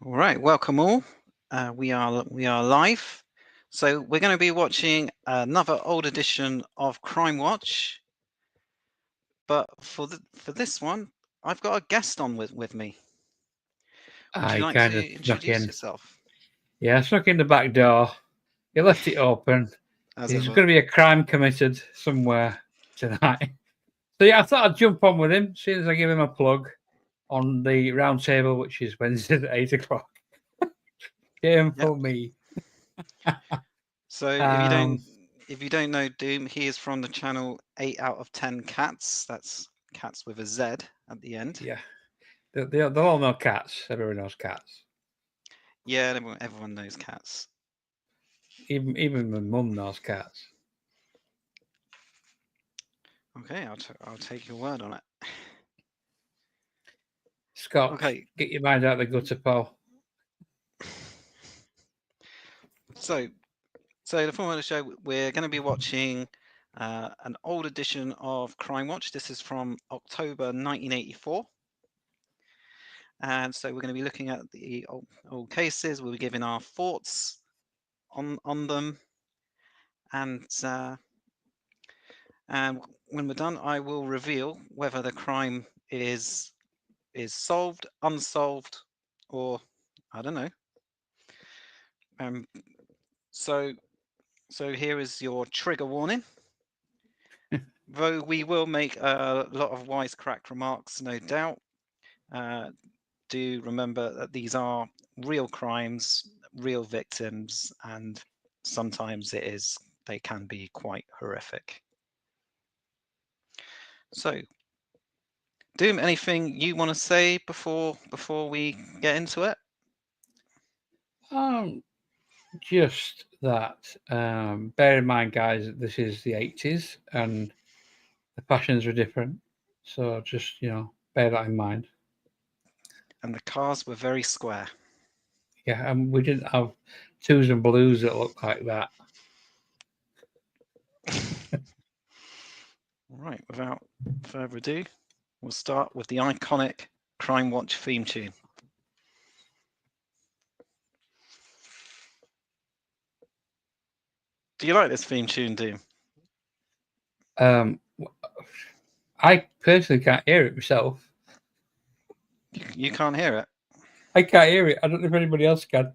All right, welcome all. We are live. So we're going to be watching another old edition of Crimewatch, but for this one, I've got a guest on with me. Would you I like kind of to snuck introduce in. yourself? Yeah, I snuck in the back door. He left it open. As There's ever. going to be a crime committed somewhere tonight. So yeah, I thought I'd jump on with him as soon as I give him a plug on the round table, which is Wednesday at 8 o'clock. Game Yep. for me. So Um, if you don't know Doom, he is from the channel 8 out of 10 Cats. That's cats with a Z at the end. yeah, they'll all know cats. Everyone knows cats. Yeah, everyone knows cats. Even my mum knows cats. Okay, I'll take your word on it. Scott, Okay. get your mind out of the gutter, Paul. So the format of the show, we're going to be watching an old edition of Crimewatch. This is from October 1984. And so we're going to be looking at the old cases. We'll be giving our thoughts on them. And when we're done, I will reveal whether the crime is solved, unsolved, or I don't know. So here is your trigger warning. Though we will make a lot of wisecrack remarks, no doubt, do remember that these are real crimes, real victims, and sometimes they can be quite horrific. So, Doom, anything you want to say before we get into it? Just that. Bear in mind, guys, that this is the 80s and the passions were different. So just, bear that in mind. And the cars were very square. Yeah, and we didn't have twos and blues that looked like that. Right, without further ado, we'll start with the iconic Crimewatch theme tune. Do you like this theme tune, Doom? I personally can't hear it myself. You can't hear it? I can't hear it. I don't know if anybody else can.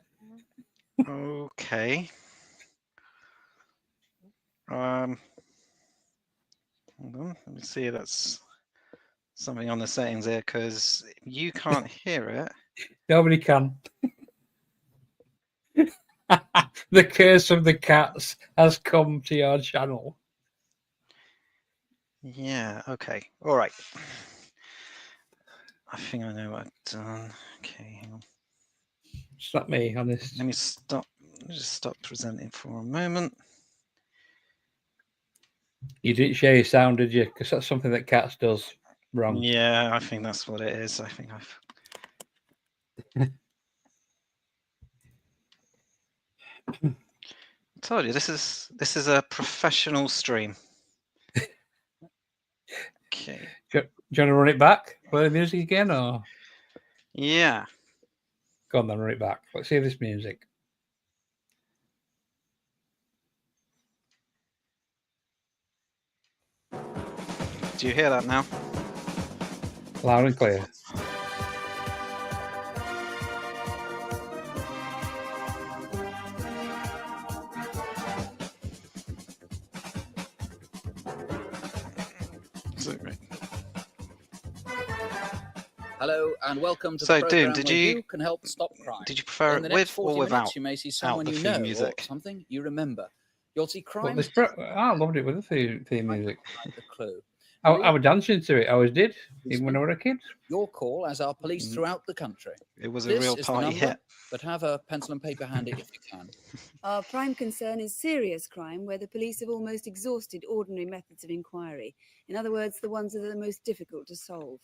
Okay. Hold on. Let me see if that's something on the settings there, because you can't hear it. Nobody can. The curse of the cats has come to your channel. Yeah, okay. All right. I think I know what I've done. Okay, hang on. It's not me, honest. Let me just stop presenting for a moment. You didn't share your sound, did you? Because that's something that Cats does wrong. Yeah, I think that's what it is. I think I've told you this is a professional stream. Okay. Do you want to run it back? Play the music again, or? Yeah. Go on then, run it back. Let's hear this music. Do you hear that now? Loud and clear. Hello and welcome to So, the Doom, program where you can help stop crime. Did you prefer In the it next with 40 or without minutes, you may see someone the you theme know music? or something you remember. You'll see crime. I loved it with the theme music. The clue. I was dancing to it. I always did, even when I was a kid. Your call as our police throughout the country. It was a This real is party the number, hit. but have a pencil and paper handy if you can. Our prime concern is serious crime where the police have almost exhausted ordinary methods of inquiry. In other words, the ones that are the most difficult to solve.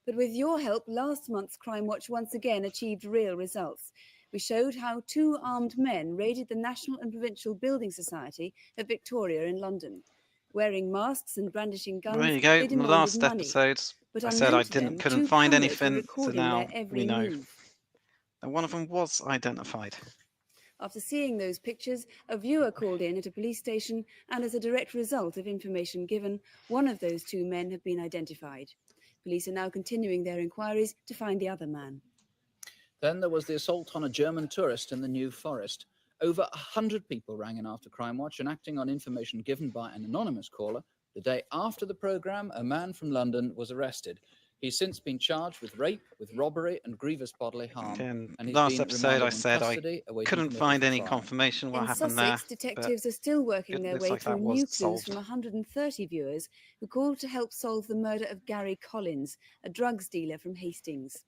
But with your help, last month's Crimewatch once again achieved real results. We showed how two armed men raided the National and Provincial Building Society at Victoria in London. Wearing masks and brandishing guns, There you go. they In the demanded last money. episodes, But I said I unknown to them, couldn't two find cameras were anything. So recording now their every we know. move. that one of them was identified. After seeing those pictures, a viewer called in at a police station, and as a direct result of information given, one of those two men have been identified. Police are now continuing their inquiries to find the other man. Then there was the assault on a German tourist in the New Forest. Over 100 people rang in after Crimewatch, and acting on information given by an anonymous caller, the day after the programme, a man from London was arrested. He's since been charged with rape, with robbery and grievous bodily harm. Again, And he's last been episode remanded I in said I custody, awaiting couldn't committal find for any trial. confirmation what In happened Sussex, there. detectives are still working it their looks way like through that was new clues solved. from 130 viewers who called to help solve the murder of Gary Collins, a drugs dealer from Hastings.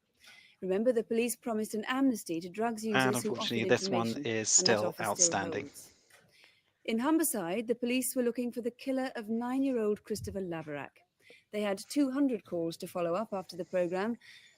Remember, the police promised an amnesty to drugs And users who offered unfortunately, this one information, is and that still offer outstanding. holds. In Humberside, the police were looking for the killer of 9-year-old Christopher Laverack. They had 200 calls to follow up after the programme,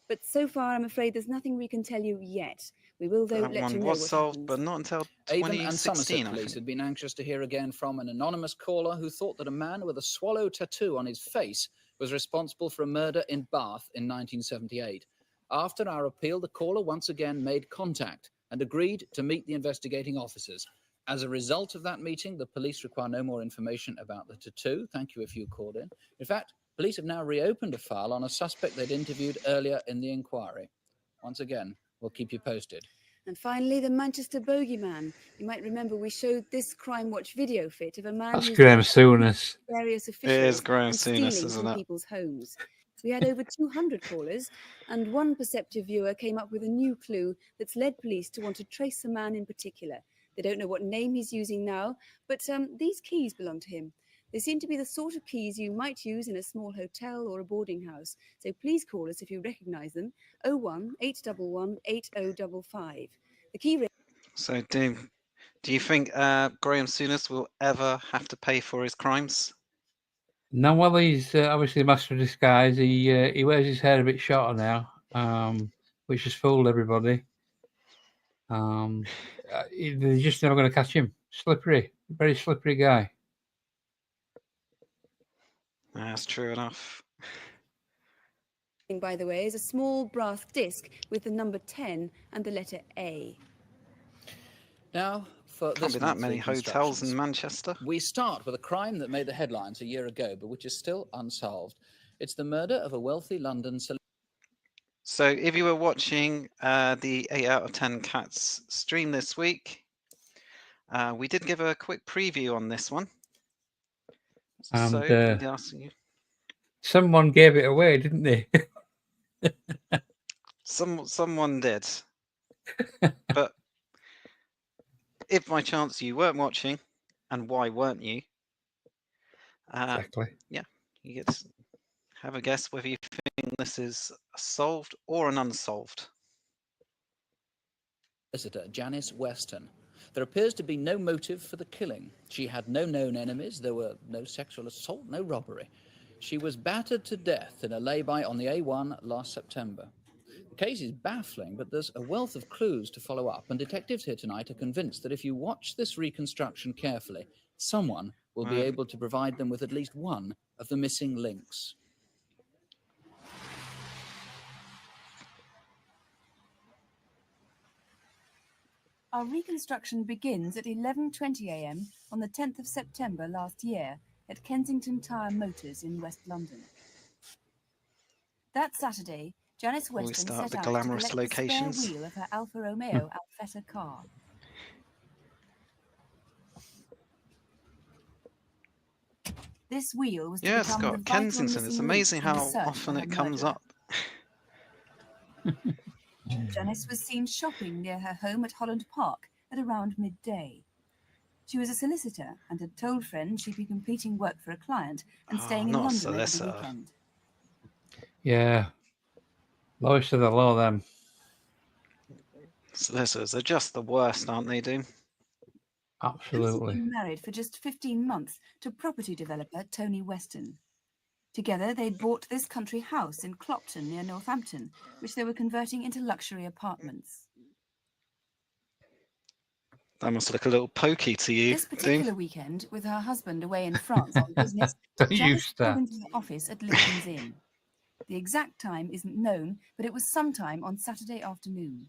but so far I'm afraid there's nothing we can tell you yet. We will, though, That let you one know was what solved, happens. but not until Avon and 2016, Somerset I police think. had been anxious to hear again from an anonymous caller who thought that a man with a swallow tattoo on his face was responsible for a murder in Bath in 1978. After our appeal, the caller once again made contact and agreed to meet the investigating officers. As a result of that meeting, the police require no more information about the tattoo. Thank you if you called in. In fact, police have now reopened a file on a suspect they'd interviewed earlier in the inquiry. Once again, we'll keep you posted. And finally, the Manchester bogeyman. You might remember we showed this Crimewatch video fit of a man That's who's Graham Souness. various It is officials Graham and Souness, stealing isn't from it? people's homes. We had over 200 callers, and one perceptive viewer came up with a new clue that's led police to want to trace a man in particular. They don't know what name he's using now, but these keys belong to him. They seem to be the sort of keys you might use in a small hotel or a boarding house. So please call us if you recognise them. 01 811 8055. The key. So, do you think Graham Souness will ever have to pay for his crimes? No, well, he's obviously the master of disguise. He wears his hair a bit shorter now, which has fooled everybody. They're just never going to catch him. Slippery, very slippery guy. That's true enough. By the way, is a small brass disc with the number 10 and the letter A. Now, for Can't this be that month's many hotels in reconstructions. Manchester. We start with a crime that made the headlines a year ago, but which is still unsolved. It's the murder of a wealthy London celebrity. So, if you were watching the 8 out of 10 Cats stream this week, we did give a quick preview on this one. And So, we'd ask you. someone gave it away, didn't they? Someone did. But if by chance you weren't watching, and why weren't you? Exactly. Yeah, you get to have a guess whether you think this is a solved or an unsolved. Solicitor Janice Weston. There appears to be no motive for the killing. She had no known enemies. There were no sexual assault, no robbery. She was battered to death in a lay-by on the A1 last September. The case is baffling, but there's a wealth of clues to follow up, and detectives here tonight are convinced that if you watch this reconstruction carefully, someone will be able to provide them with at least one of the missing links. Our reconstruction begins at 11:20 a.m. on the 10th of September last year at Kensington Tire Motors in West London. That Saturday, Janice We Weston start set the out glamorous to collect the spare locations. wheel of her Alfa Romeo Alfetta car. This wheel was to Yeah, it's become the got vital Kensington. It's missing link amazing in the how search for often her it comes murderer. up. Janice was seen shopping near her home at Holland Park at around midday. She was a solicitor and had told friends she'd be completing work for a client and staying in not a London over the solicitor. weekend. Yeah. Lowest of the low, them. Solicitors are just the worst, aren't they, Doom? Janice had Absolutely. been married for just 15 months to property developer Tony Weston. Together, they'd bought this country house in Clopton near Northampton, which they were converting into luxury apartments. That must look a little pokey to you, This Doom. particular weekend, with her husband away in France on business, Don't you Janice start. pulled into the office at Lincoln's Inn. The exact time isn't known, but it was sometime on Saturday afternoon.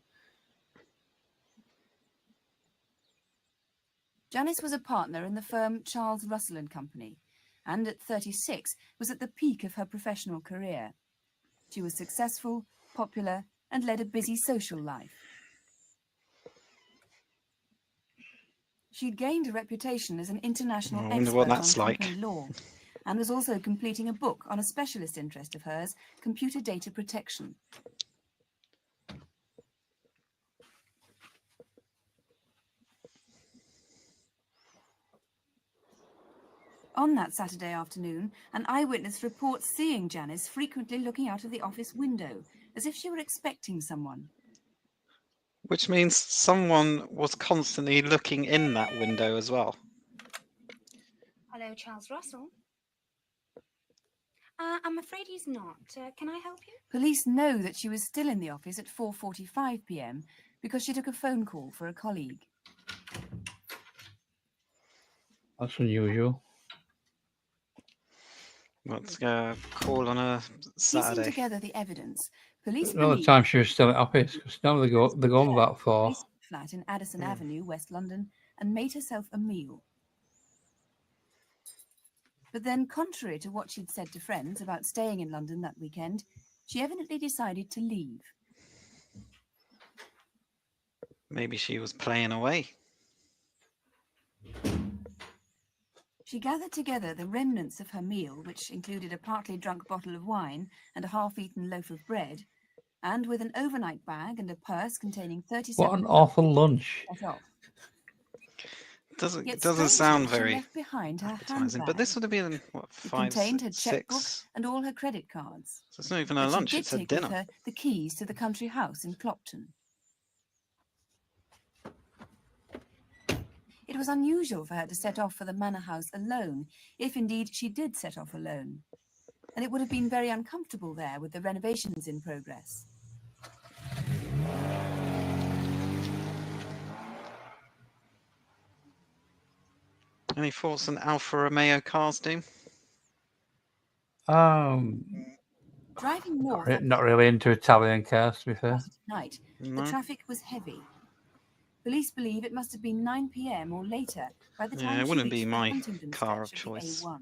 Janice was a partner in the firm Charles Russell and Company, and at 36 was at the peak of her professional career. She was successful, popular, and led a busy social life. She'd gained a reputation as an international I wonder expert what on that's like. company law, and was also completing a book on a specialist interest of hers, computer data protection. On that Saturday afternoon, an eyewitness reports seeing Janice frequently looking out of the office window, as if she were expecting someone. Which means someone was constantly looking in that window as well. Hello, Charles Russell. I'm afraid he's not. Can I help you? Police know that she was still in the office at 4:45 p.m. because she took a phone call for a colleague. That's unusual. What's a call on a Piecing Saturday? together the evidence, police Another believe time she was still at office, because now they go home about 4. police flat in Addison Avenue, West London, and made herself a meal. But then, contrary to what she'd said to friends about staying in London that weekend, she evidently decided to leave. Maybe she was playing away. She gathered together the remnants of her meal, which included a partly drunk bottle of wine and a half-eaten loaf of bread, and with an overnight bag and a purse containing 37. What an awful lunch. Set off. Doesn't Yet doesn't strangely, sound she very left behind her appetizing. But handbag. this would have been what, It 5, contained her checkbook 6. and all her credit cards. So it's not even a But lunch; she did it's a take with dinner. her the keys to the country house in Clopton. It was unusual for her to set off for the manor house alone, if indeed she did set off alone. And it would have been very uncomfortable there with the renovations in progress. Any thoughts on Alfa Romeo cars, Doom? Driving north Not really into Italian cars, to be fair. Saturday night, No? the traffic was heavy. Police believe it must have been 9 p.m. or later by the Yeah, time it she wouldn't reached be the my Huntingdon car of stretch of the choice. A1.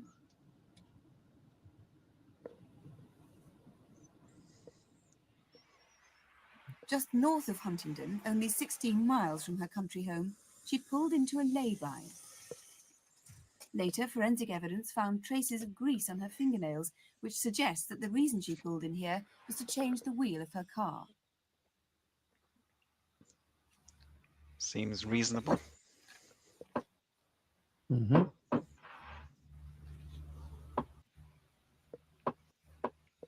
Just north of Huntingdon, only 16 miles from her country home, she pulled into a lay-by. Later, forensic evidence found traces of grease on her fingernails, which suggests that the reason she pulled in here was to change the wheel of her car. Seems reasonable. Mm-hmm.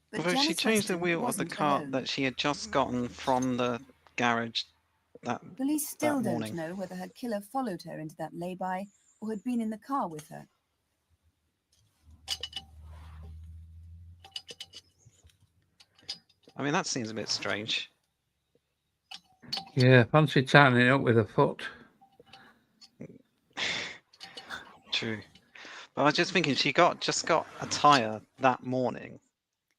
But Although she Janice changed the Weston wheel of the wasn't car alone. that she had just gotten from the garage that Police still that don't morning. know whether her killer followed her into that lay-by or had been in the car with her. I mean, that seems a bit strange. Yeah, fancy tightening it up with a foot. True. But I was just thinking, she just got a tyre that morning,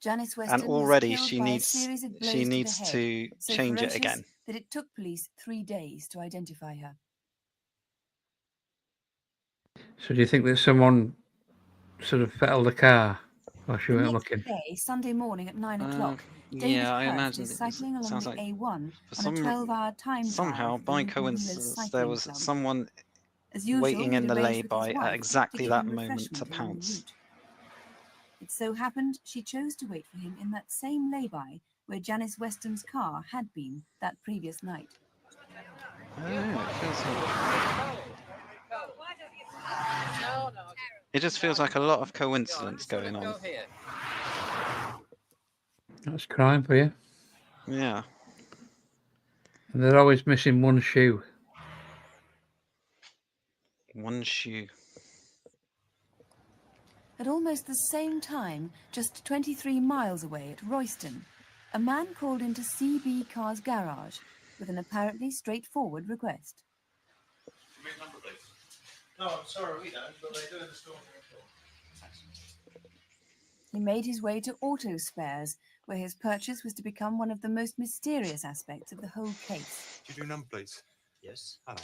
Janice Weston and already was killed by a series of blows she to needs the head, to so change it ferocious again. that it took police 3 days to identify her. So do you think that someone sort of fettled the car while she The weren't next looking? day, Sunday morning at 9 o'clock, David Yeah, I Hurst imagine was it cycling along sounds the like A1 for on a some 12-hour time somehow, trial for the by Newton Wheelers coincidence, there Cycling was Club. someone As usual, waiting in he'd the arranged with his lay-by at wife to exactly give that him moment to refreshment along the pounce. route. It so happened she chose to wait for him in that same lay-by where Janice Weston's car had been that previous night. It just feels like a lot of coincidence going on. That's crime for you. Yeah. And they're always missing one shoe. One shoe. At almost the same time, just 23 miles away at Royston, a man called into CB Car's garage with an apparently straightforward request. No, I'm sorry, we don't, but they do in the store. He made his way to Auto Spares, where his purchase was to become one of the most mysterious aspects of the whole case. Do you do number plates? Yes. Oh.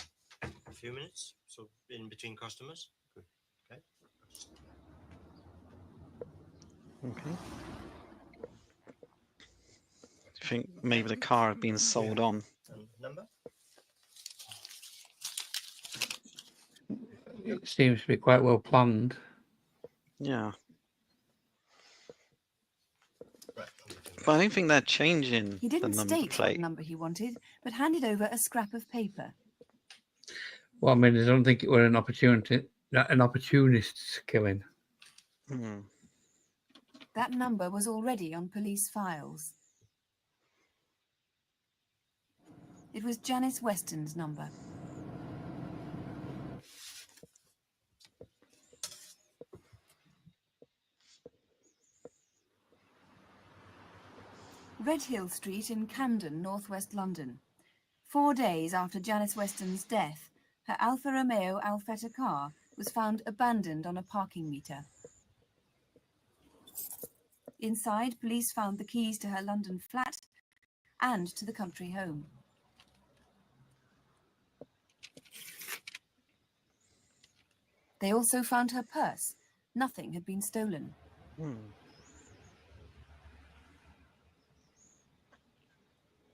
A few minutes, so in between customers. Good. Okay. Okay. Do you think maybe the car had been sold on? And number? It seems to be quite well planned. Yeah. Right. But I don't think they're changing He the didn't number state what plate. number he wanted, but handed over a scrap of paper. Well, I mean, I don't think it were an opportunist's killing. Hmm. That number was already on police files. It was Janice Weston's number. Redhill Street in Camden, northwest London. 4 days after Janice Weston's death, her Alfa Romeo Alfetta car was found abandoned on a parking meter. Inside, police found the keys to her London flat and to the country home. They also found her purse. Nothing had been stolen. Hmm.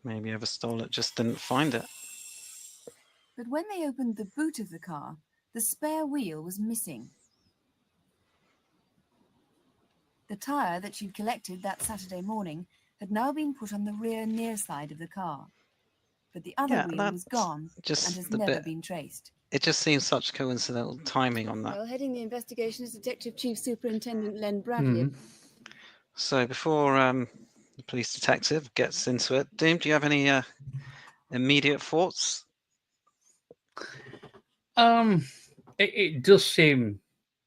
Maybe whoever stole it just didn't find it. But when they opened the boot of the car, the spare wheel was missing. The tyre that she'd collected that Saturday morning had now been put on the rear near side of the car. But the other wheel was gone and Just has the never bit. been traced. It just seems such coincidental timing on that. Well, heading the investigation is Detective Chief Superintendent Len Bradley. So before the police detective gets into it, Doom, do you have any immediate thoughts? It does seem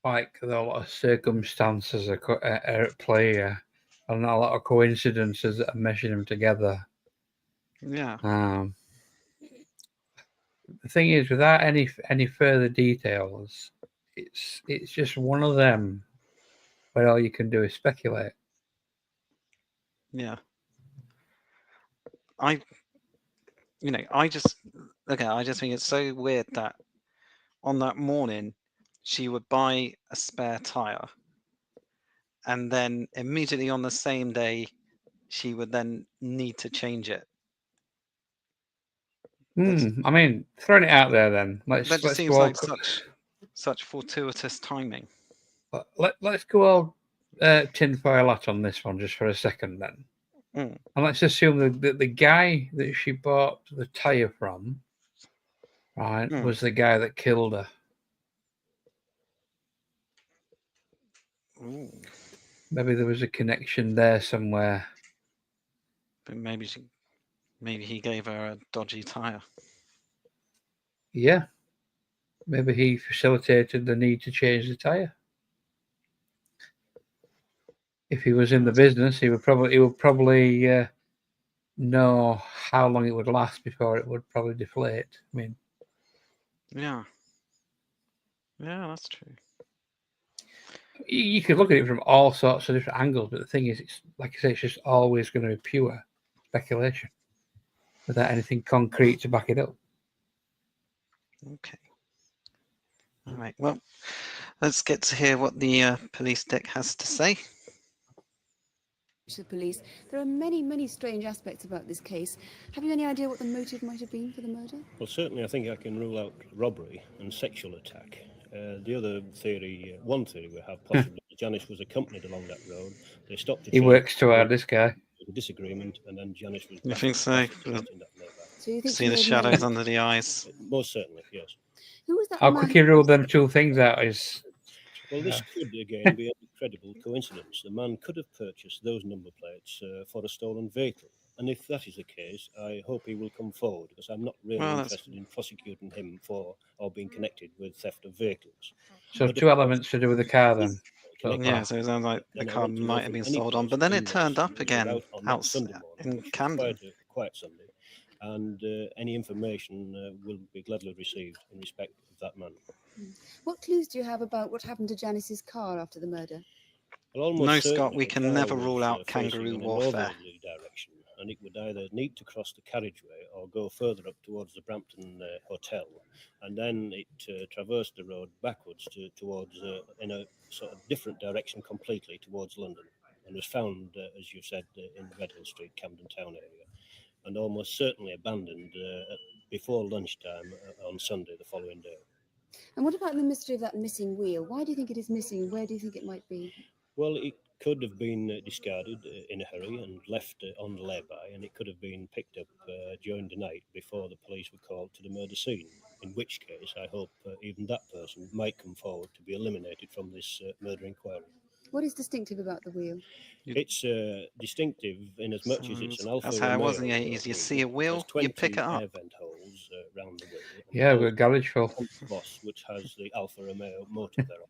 like there are a lot of circumstances are at play here, and a lot of coincidences that are meshing them together. Yeah. The thing is, without any further details, it's just one of them where all you can do is speculate. Yeah. I just think it's so weird that on that morning she would buy a spare tire, and then immediately on the same day she would then need to change it. I mean, throwing it out there, then That just let's seems go like such fortuitous timing. let's go all tinfoil hat on this one just for a second, then. And let's assume that the guy that she bought the tire from, right, was the guy that killed her. Ooh. Maybe there was a connection there somewhere. But maybe he gave her a dodgy tire. Yeah. Maybe he facilitated the need to change the tire. If he was in the business, he would probably know how long it would last before it would probably deflate. I mean, yeah, that's true. You could look at it from all sorts of different angles, but the thing is, it's like I say, it's just always going to be pure speculation without anything concrete to back it up. Okay. All right. Well, let's get to hear what the police deck has to say. The police. There are many strange aspects about this case. Have you any idea what the motive might have been for the murder? Well, certainly I think I can rule out robbery and sexual attack. The other theory, one theory we have, possibly Janice was accompanied along that road. They stopped. He works too hard, this guy. A disagreement, and then Janice was. You think so? So you think see the shadows under the eyes? Most certainly, yes. Who was that How man? quick he ruled them two things out is. Well, this could again be a credible coincidence. The man could have purchased those number plates for a stolen vehicle. And if that is the case, I hope he will come forward, because I'm not really interested in prosecuting him for or being connected with theft of vehicles. So two elements to do with the car then. Yeah, so it sounds like the car might have been sold on, but then it turned up again outside in Camden. Quiet Sunday, and any information will be gladly received in respect of that man. What clues do you have about what happened to Janice's car after the murder? Well, no, Scott, we can never rule out kangaroo warfare. Direction. and it would either need to cross the carriageway or go further up towards the Brampton Hotel, and then it traversed the road backwards towards in a sort of different direction completely towards London, and was found, as you said, in Redhill Street, Camden Town area, and almost certainly abandoned before lunchtime on Sunday the following day. And what about the mystery of that missing wheel? Why do you think it is missing? Where do you think it might be? Well, it could have been discarded in a hurry and left on the lay-by, and it could have been picked up during the night before the police were called to the murder scene, in which case I hope even that person might come forward to be eliminated from this murder inquiry. What is distinctive about the wheel? It's distinctive in as much as it's an Alfa That's how it was in the Romeo 80s. You wheel. see a It wheel, has you 20 pick it up. air vent holes round the wheel. and Yeah, we've also got garage full. a boss which has the Alfa Romeo motor thereon.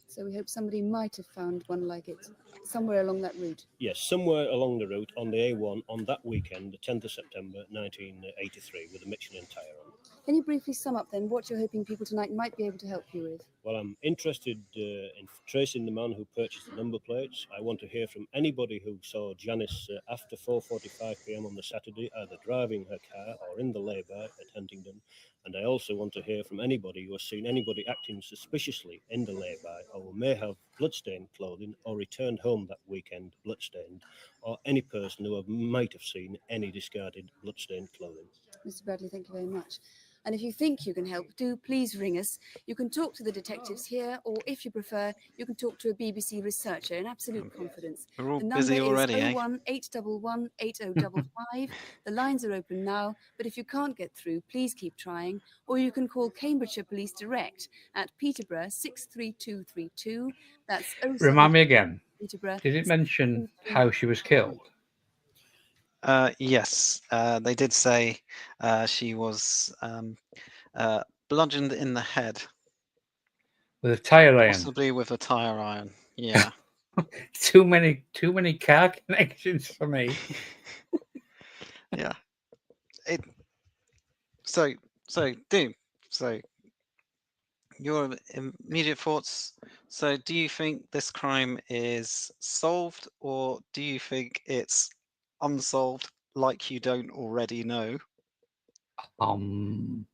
So we hope somebody might have found one like it somewhere along that route. Yes, somewhere along the route on the A1 on that weekend, the 10th of September 1983, with a Michelin tyre on. Can you briefly sum up then what you're hoping people tonight might be able to help you with? Well, I'm interested in tracing the man who purchased the number plates. I want to hear from anybody who saw Janice after 4:45 p.m. on the Saturday, either driving her car or in the lay-by at Huntingdon. And I also want to hear from anybody who has seen anybody acting suspiciously in the lay-by, or who may have bloodstained clothing or returned home that weekend bloodstained, or any person who might have seen any discarded bloodstained clothing. Mr. Bradley, thank you very much. And if you think you can help, do please ring us. You can talk to the detectives here, or if you prefer, you can talk to a BBC researcher in absolute confidence. We're all The number busy is already, eh? 01811 8055. The lines are open now, but if you can't get through, please keep trying. Or you can call Cambridgeshire Police Direct at Peterborough 63232. That's 07 Remind me again. Peterborough. Did it mention how she was killed? Yes, they did say she was bludgeoned in the head, With a tire iron. possibly with a tire iron. Yeah. Too many car connections for me. Yeah. So Doom. So your immediate thoughts. So do you think this crime is solved, or do you think it's unsolved, like you don't already know? Well,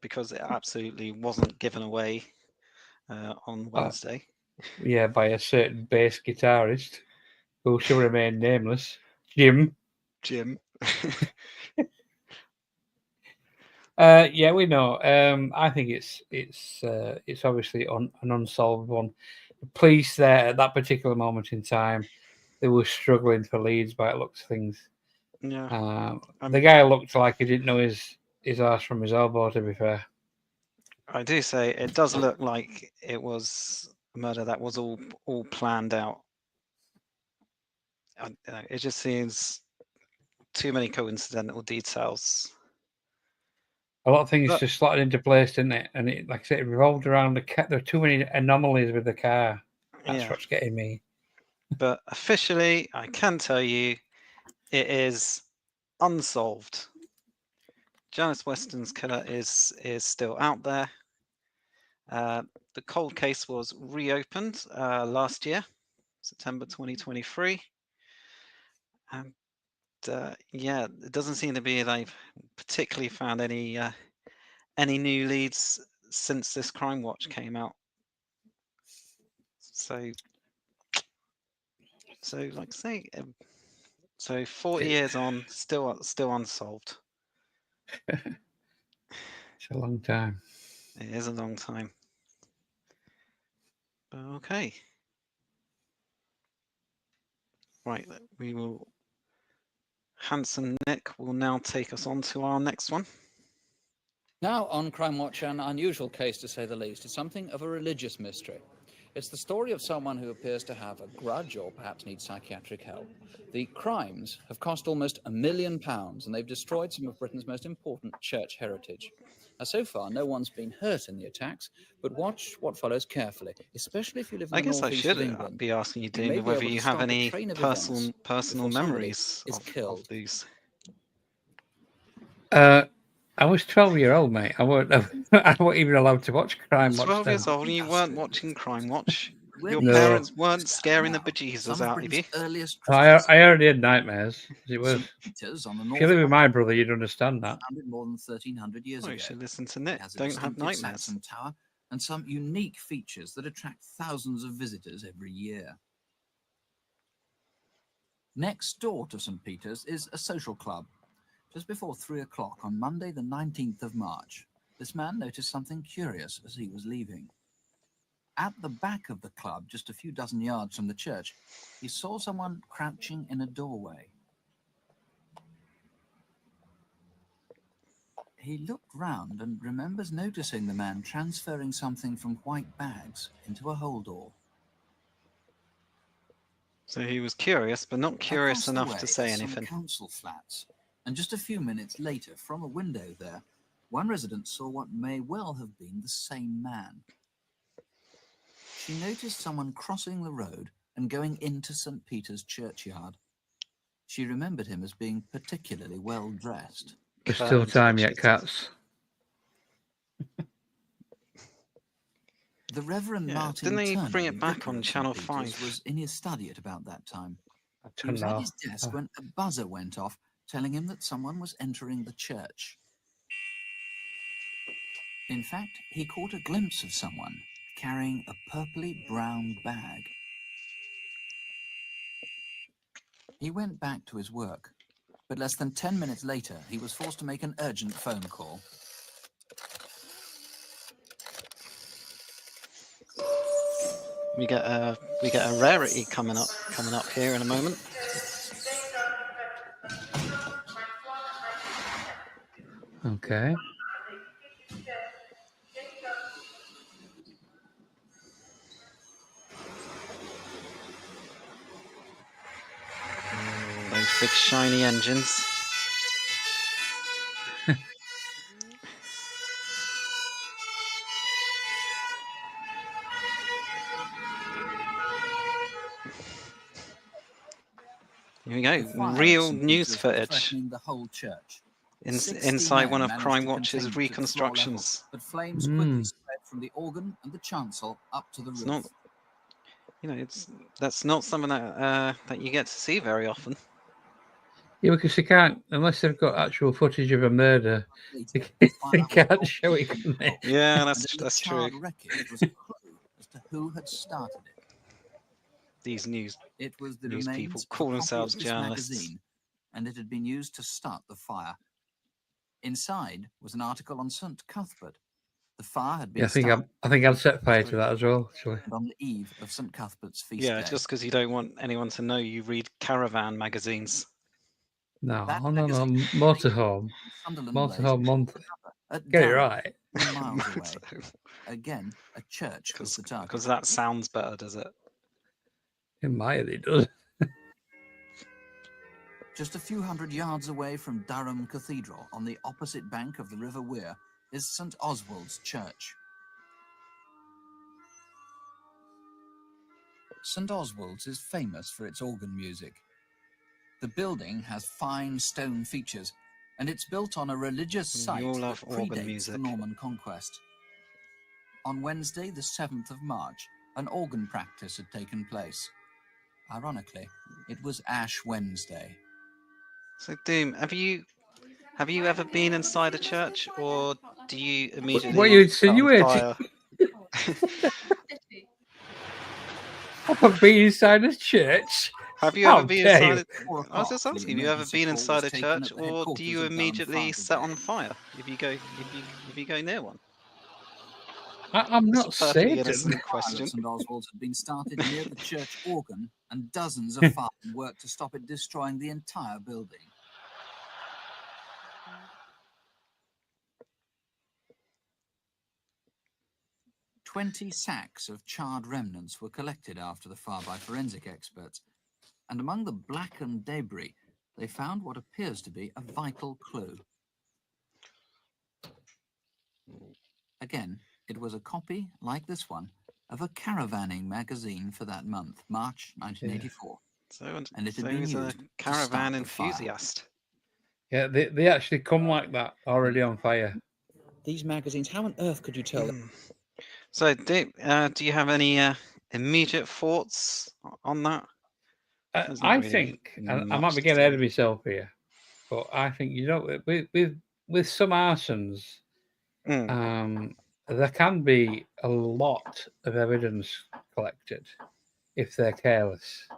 Because it absolutely wasn't given away on Wednesday. Yeah, by a certain bass guitarist who shall remain nameless, Jim. Yeah, we know. I think it's obviously an unsolved one. The police there at that particular moment in time, they were struggling for leads by the looks of things. Yeah. The guy looked like he didn't know his arse from his elbow, to be fair. I do say it does look like it was a murder that was all planned out. It just seems too many coincidental details. A lot of things just slotted into place, didn't it? And it, like I said, it revolved around the car. There are too many anomalies with the car. That's what's getting me. But officially, I can tell you, it is unsolved. Janice Weston's killer is still out there. The cold case was reopened last year, September 2023. And yeah, it doesn't seem to be they've particularly found any new leads since this Crimewatch came out. So like I say, so 40 years on, still unsolved. It's a long time. It is a long time. But okay. Right, we will. Handsome Nick will now take us on to our next one. Now on Crimewatch, an unusual case to say the least. It's something of a religious mystery. It's the story of someone who appears to have a grudge or perhaps needs psychiatric help. The crimes have cost almost £1 million, and they've destroyed some of Britain's most important church heritage. Now, so far, no one's been hurt in the attacks, but watch what follows carefully, especially if you live in the northeast of England. I guess I should be asking you, You may Dean, be whether able to you have stop a any train of personal events before somebody memories is of killed. these. I was 12-year-old, mate. I weren't even allowed to watch Crimewatch. 12 years old and you weren't watching Crimewatch? We're Your No. parents weren't Scout scaring the now, bejesus some of out of you. Britain's earliest I Christian already had nightmares. It was. St. Peter's on the If north you live with coast my brother, you'd understand that. was founded more than 1,300 years Oh, you ago. should listen to It Nick. has a Don't have distinctive nightmares. Saxon tower and some unique features that attract thousands of visitors every year. Next door to St. Peter's is a social club. Just before 3 o'clock on Monday, the 19th of March, this man noticed something curious as he was leaving. At the back of the club, just a few dozen yards from the church, he saw someone crouching in a doorway. He looked round and remembers noticing the man transferring something from white bags into a holdall. So he was curious, but not curious Across the enough way to say are some anything. council flats, and just a few minutes later, from a window there, one resident saw what may well have been the same man. She noticed someone crossing the road and going into St. Peter's churchyard. She remembered him as being particularly well dressed. There's still time yet, cats. The Reverend Yeah, Martin didn't they Turner, bring the it back vicar on of St. Channel Peter's, 5? was in his study at about that time. I He don't was at know. his desk when a buzzer went off, telling him that someone was entering the church. In fact, he caught a glimpse of someone carrying a purpley brown bag. He went back to his work, but less than 10 minutes later, he was forced to make an urgent phone call. We get a rarity coming up here in a moment. Okay. Those big shiny engines. Here we The go. fire at Real St. news Peter's was footage threatening the whole church. 60 inside men one of managed to Crimewatch's contain it at floor level, reconstructions. but flames quickly spread from the organ and the chancel up to the It's roof. not, that's not something that that you get to see very often. Yeah, because they can't, unless they've got actual footage of a murder, Later, they the fire was can't brought show it, under can they? control. Yeah, And that's in the true. charred wreckage was a clue as to who had started it. These news It was the people remains call of a copy themselves of this journalists. magazine, and it had been used to start the fire. Inside was an article on St. Cuthbert. The fire had been Yeah, I think I'd set fire to that as well, actually. and on the eve of St. Cuthbert's feast Yeah, day. just because you don't want anyone to know you read caravan magazines. No, That no, magazine motorhome. Sunderland Motorhome monthly. at Get it Durham, right. 10 miles away. Again, a church was the target. Because that sounds better, does it? It might, it does. Just a few hundred yards away from Durham Cathedral, on the opposite bank of the River Wear, is St. Oswald's Church. St. Oswald's is famous for its organ music. The building has fine stone features, and it's built on a religious site all that love organ predates music. the Norman conquest. On Wednesday, the 7th of March, an organ practice had taken place. Ironically, it was Ash Wednesday. So, Doom, have you ever been inside a church, or do you immediately What are you set on insinuating? fire? I've been inside a church. Have you How ever been dare inside? you. 4 I was o'clock, just the asking. Have you ever emergency been call was inside a taken church, at the or do headquarters you of Durham immediately Fire set on Brigade. fire if you go near one? I'm It's not a perfectly Satan. innocent Fire question. at St. Oswald's had been started near the church organ, and dozens of firemen worked to stop it destroying the entire building. "20 sacks of charred remnants were collected after the fire by forensic experts, and among the blackened debris, they found what appears to be a vital clue. Again, it was a copy, like this one, of a caravanning magazine for that month, March 1984. So, And it had so been he's a used to caravan start the fire. enthusiast. Yeah, they actually come like that, already on fire. These magazines, how on earth could you tell? So, do you have any immediate thoughts on that? There's not I really think, and I much might be to getting ahead say. of myself here, but I think with some arsons, there can be a lot of evidence collected if they're careless.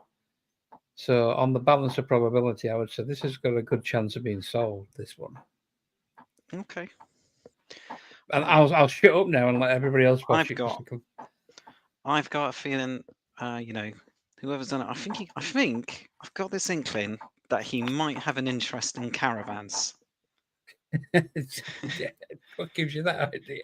So, on the balance of probability, I would say this has got a good chance of being solved. This one, Okay. and I'll shut up now and let everybody else watch it. I've got a feeling, whoever's done it, I think I've got this inkling that he might have an interest in caravans. What gives you that idea?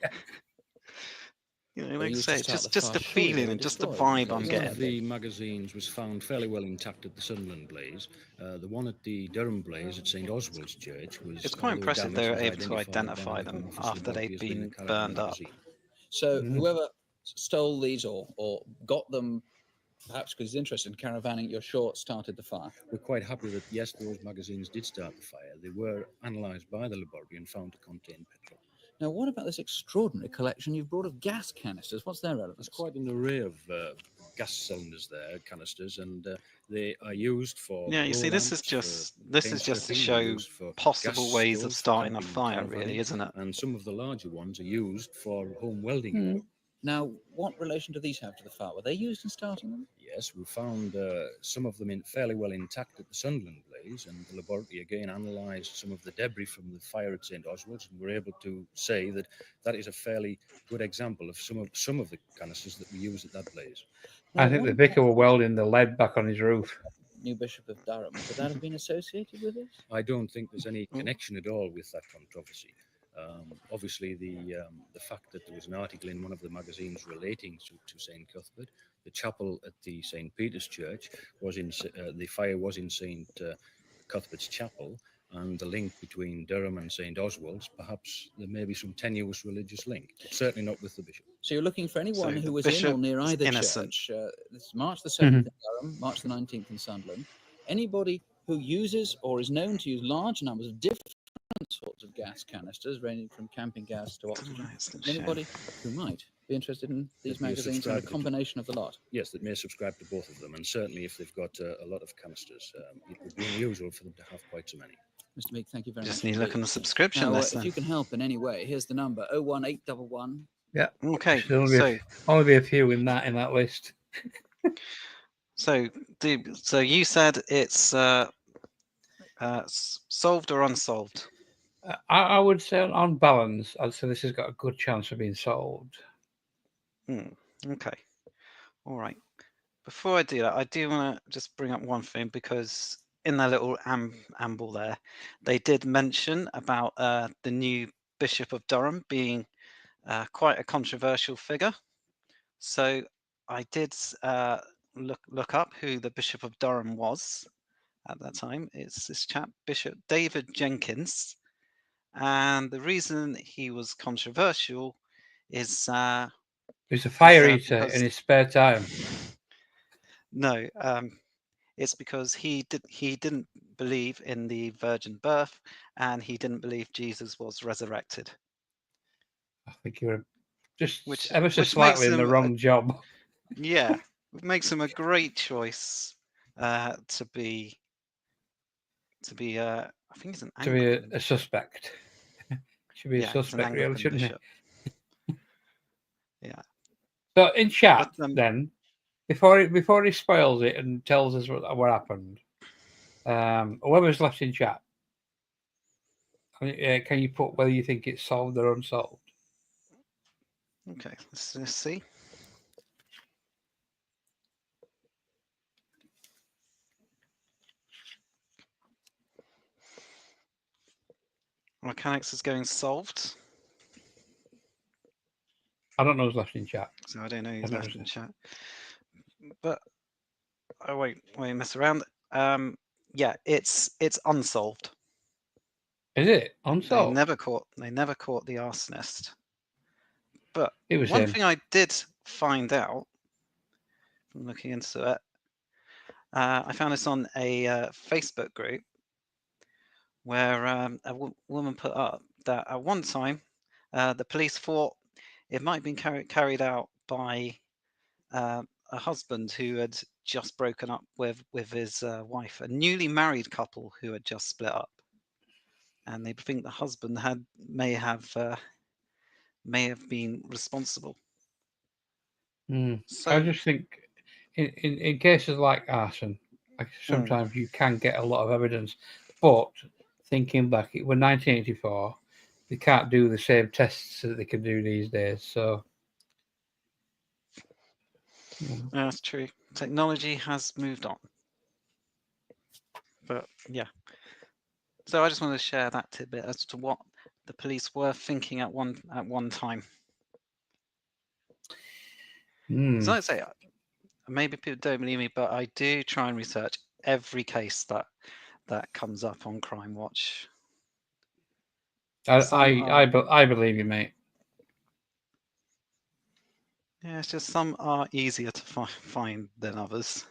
Like I say, it's just a feeling and just a vibe I'm getting. One of the magazines was found fairly well intact at the Sunderland blaze. The one at the Durham blaze at St Oswald's Church was. It's quite impressive they were able to identify them after they'd been burned up. So whoever stole these or got them, perhaps because he's interested in caravanning, you're sure started the fire? We're quite happy that, yes, those magazines did start the fire. They were analysed by the laboratory and found to contain petrol. Now, what about this extraordinary collection you've brought of gas canisters? What's their relevance? There's quite an array of gas cylinders there, canisters, and they are used for. Yeah, you see, this is just to show possible ways of starting a fire, really, isn't it? And some of the larger ones are used for home welding. Now, what relation do these have to the fire? Were they used in starting them? Yes, we found some of them fairly well intact at the Sunderland blaze, and the laboratory again analysed some of the debris from the fire at St Oswald's, and we're able to say that that is a fairly good example of some of the canisters that we used at that blaze. I think the vicar were welding the lead back on his roof. New Bishop of Durham, could that have been associated with this? I don't think there's any connection at all with that controversy. Obviously, the fact that there was an article in one of the magazines relating to St. Cuthbert, the chapel at the St. Peter's Church was in the fire was in St. Cuthbert's chapel, and the link between Durham and St. Oswald's, perhaps there may be some tenuous religious link, but certainly not with the bishop. So you're looking for anyone who was in or near either church. This is March the 7th in Durham, March the 19th in Sunderland. Anybody who uses or is known to use large numbers of different sorts of gas canisters, ranging from camping gas to oxygen. Anybody who might be interested in these magazines and a combination of the lot. Yes, that may subscribe to both of them, and certainly if they've got a lot of canisters, it would be unusual for them to have quite so many. Mr. Meek, thank you very much. Just need to look on the subscription list. If you can help in any way, here's the number: 01811. Yeah. Okay. Only be a few in that list. So you said it's solved or unsolved? I would say on balance, I'd say this has got a good chance of being solved. Okay. All right. Before I do that, I do want to just bring up one thing, because in their little amble there, they did mention about the new Bishop of Durham being quite a controversial figure. So I did look up who the Bishop of Durham was at that time. It's this chap, Bishop David Jenkins. And the reason he was controversial is he's a fire eater in his spare time. No, it's because he didn't believe in the virgin birth, and he didn't believe Jesus was resurrected. I think you're just ever so slightly in the wrong job. Yeah, it makes him a great choice to be. I think he's an Anglican. To be a suspect. Should be a suspect, really, shouldn't he? Yeah. So in chat, then, before he spoils it and tells us what happened, whoever's left in chat, can you put whether you think it's solved or unsolved? Okay, let's see. Mechanics is going solved. I don't know who's left in chat. So I don't know who's left in chat. But I won't mess around. Yeah, it's unsolved. Is it unsolved? They never caught the arsonist. But one thing I did find out from looking into it, I found this on a Facebook group where a woman put up that at one time the police thought it might have been carried out by a a husband who had just broken up with his wife, a newly married couple who had just split up, and they think the husband may have been responsible. So I just think in cases like arson, sometimes you can get a lot of evidence, but thinking back, it was 1984. They can't do the same tests that they can do these days. So that's true. Technology has moved on, but yeah. So I just wanted to share that tidbit as to what the police were thinking at one time. So I say, maybe people don't believe me, but I do try and research every case that comes up on Crimewatch. I believe you, mate. Yeah, it's just some are easier to find than others.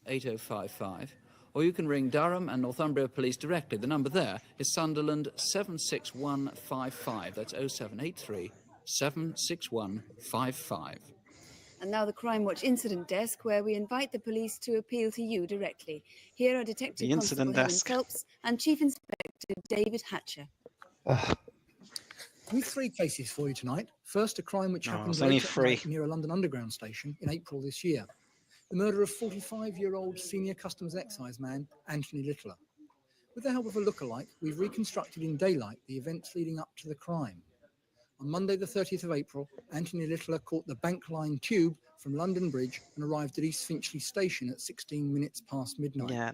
8055, or you can ring Durham and Northumbria Police directly. The number there is Sunderland 76155. That's 0783 76155. And now the Crimewatch Incident Desk, where we invite the police to appeal to you directly. Here are Detective The Constable Incident Helen Desk. Phelps and Chief Inspector David Hatcher. We've 3 cases for you tonight. First, a crime which happened it's only late at 3. night near a London Underground station in April this year. The murder of 45-year-old senior customs excise man Anthony Littler. With the help of a lookalike, we've reconstructed in daylight the events leading up to the crime. On Monday, the 30th of April, Anthony Littler caught the Bank Line tube from London Bridge and arrived at East Finchley Station at 16 minutes past midnight. Yeah.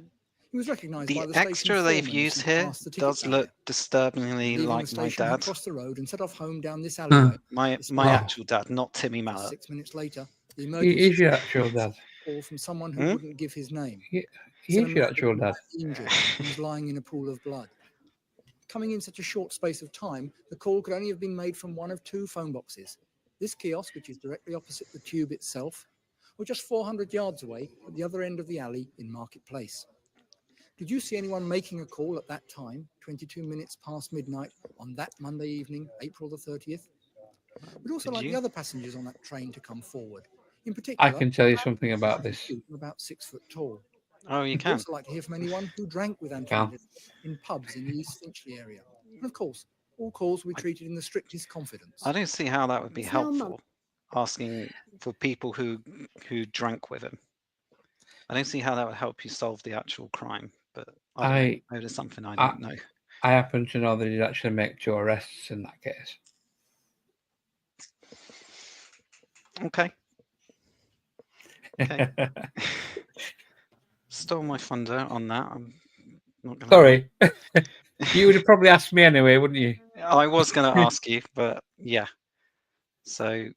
He was recognised The by the extra station they've foreman used who here passed the ticket does barrier. look disturbingly Leaving like the my station, he dad. crossed the road and set off home down this alleyway. My actual dad, not Timmy Just Mallet. 6 minutes later, the He emergency is your actual dad. call from someone who wouldn't give his name. He Said a is your man actual had been dad. badly injured and was lying in a pool of blood. Coming in such a short space of time, the call could only have been made from one of 2 phone boxes. This kiosk, which is directly opposite the tube itself, or just 400 yards away at the other end of the alley in Market Place. Did you see anyone making a call at that time, 22 minutes past midnight, on that Monday evening, April the 30th? We'd also like the other passengers on that train to come forward. In particular, I can tell you something about this. about 6 foot tall. Oh, you We'd can. also like to hear from anyone who drank with Anthony in pubs in the East Finchley area. And of course, all calls will be treated in the strictest confidence. I don't see how that would be It's now helpful. Asking for people who drank with him. I don't see how that would help you solve the actual crime. But I don't know. Maybe there's something I don't know. I happen to know that he'd actually make 2 arrests in that case. Okay. Okay. Stole my thunder on that. I'm not gonna Sorry. You would have probably asked me anyway, wouldn't you? I was going to ask you, but yeah. So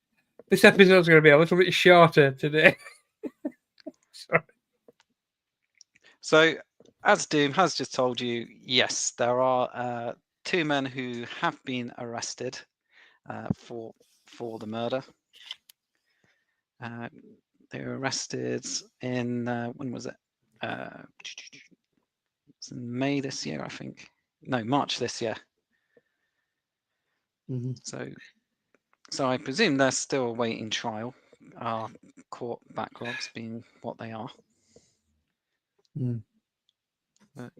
this episode's going to be a little bit shorter today. Sorry. So, as Doom has just told you, yes, there are 2 men who have been arrested for the murder. They were arrested in when was it? It's in May this year, I think. No, March this year. So I presume they're still awaiting trial. Our court backlogs being what they are.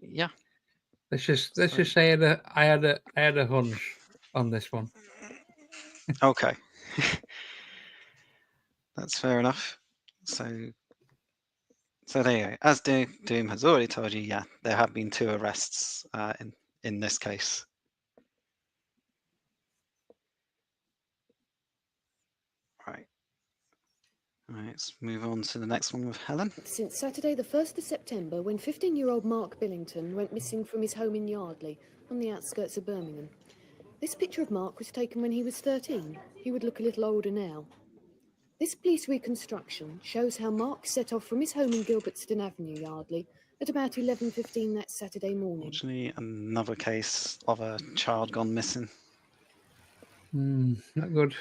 Yeah. Let's just say I had a hunch on this one. Okay. That's fair enough. So there you go. As Doom has already told you, yeah, there have been 2 arrests in this case. Right. All right, let's move on to the next one with Helen. Since Saturday the 1st of September, when 15-year-old Mark Billington went missing from his home in Yardley, on the outskirts of Birmingham. This picture of Mark was taken when he was 13. He would look a little older now. This police reconstruction shows how Mark set off from his home in Gilbertstone Avenue, Yardley, at about 11:15 that Saturday morning. Unfortunately, another case of a child gone missing. Not good.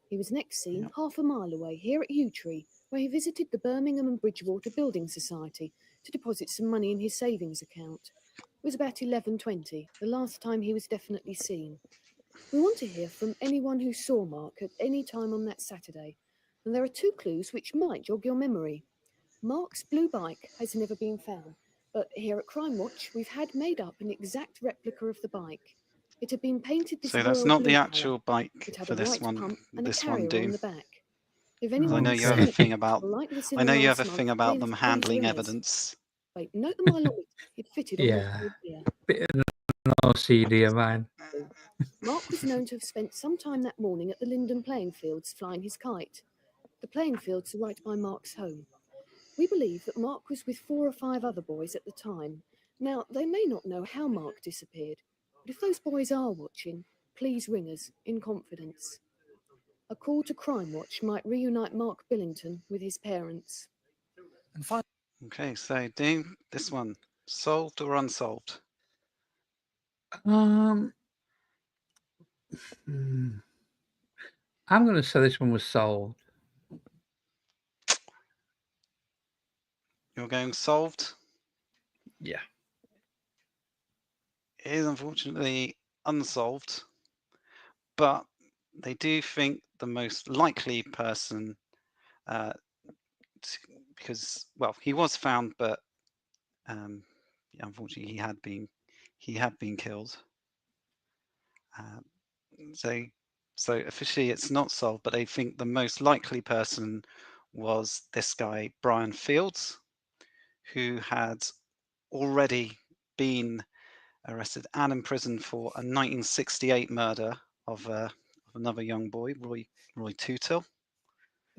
He was next seen half a mile away, here at Yewtree, where he visited the Birmingham and Bridgewater Building Society to deposit some money in his savings account. It was about 11:20, the last time he was definitely seen. We want to hear from anyone who saw Mark at any time on that Saturday, and there are 2 clues which might jog your memory. Mark's blue bike has never been found, but here at Crimewatch we've had made up an exact replica of the bike. It had been painted this So that's royal not blue the colour. actual bike It had for a this white one. pump and a This one, carrier on Doom. the back. If I anyone know has you have a seen thing it, about. or like this I in know the you have a last thing month, about then them please handling ring us. evidence. Wait, note the mileage. It fitted on the Yeah. code here. Bit of an OCD of mine. Mark was known to have spent some time that morning at the Linden playing fields flying his kite. The playing fields are right by Mark's home. We believe that Mark was with 4 or 5 other boys at the time. Now, they may not know how Mark disappeared, but if those boys are watching, please ring us in confidence. A call to Crimewatch might reunite Mark Billington with his parents. And finally, Okay, so Doom, this one, solved or unsolved? I'm going to say this one was solved. You're going solved? Yeah. It is unfortunately unsolved, but they do think the most likely person, because well, he was found, but unfortunately he had been killed. So officially it's not solved, but they think the most likely person was this guy Brian Fields, who had already been arrested and imprisoned for a 1968 murder of another young boy, Roy Tootle.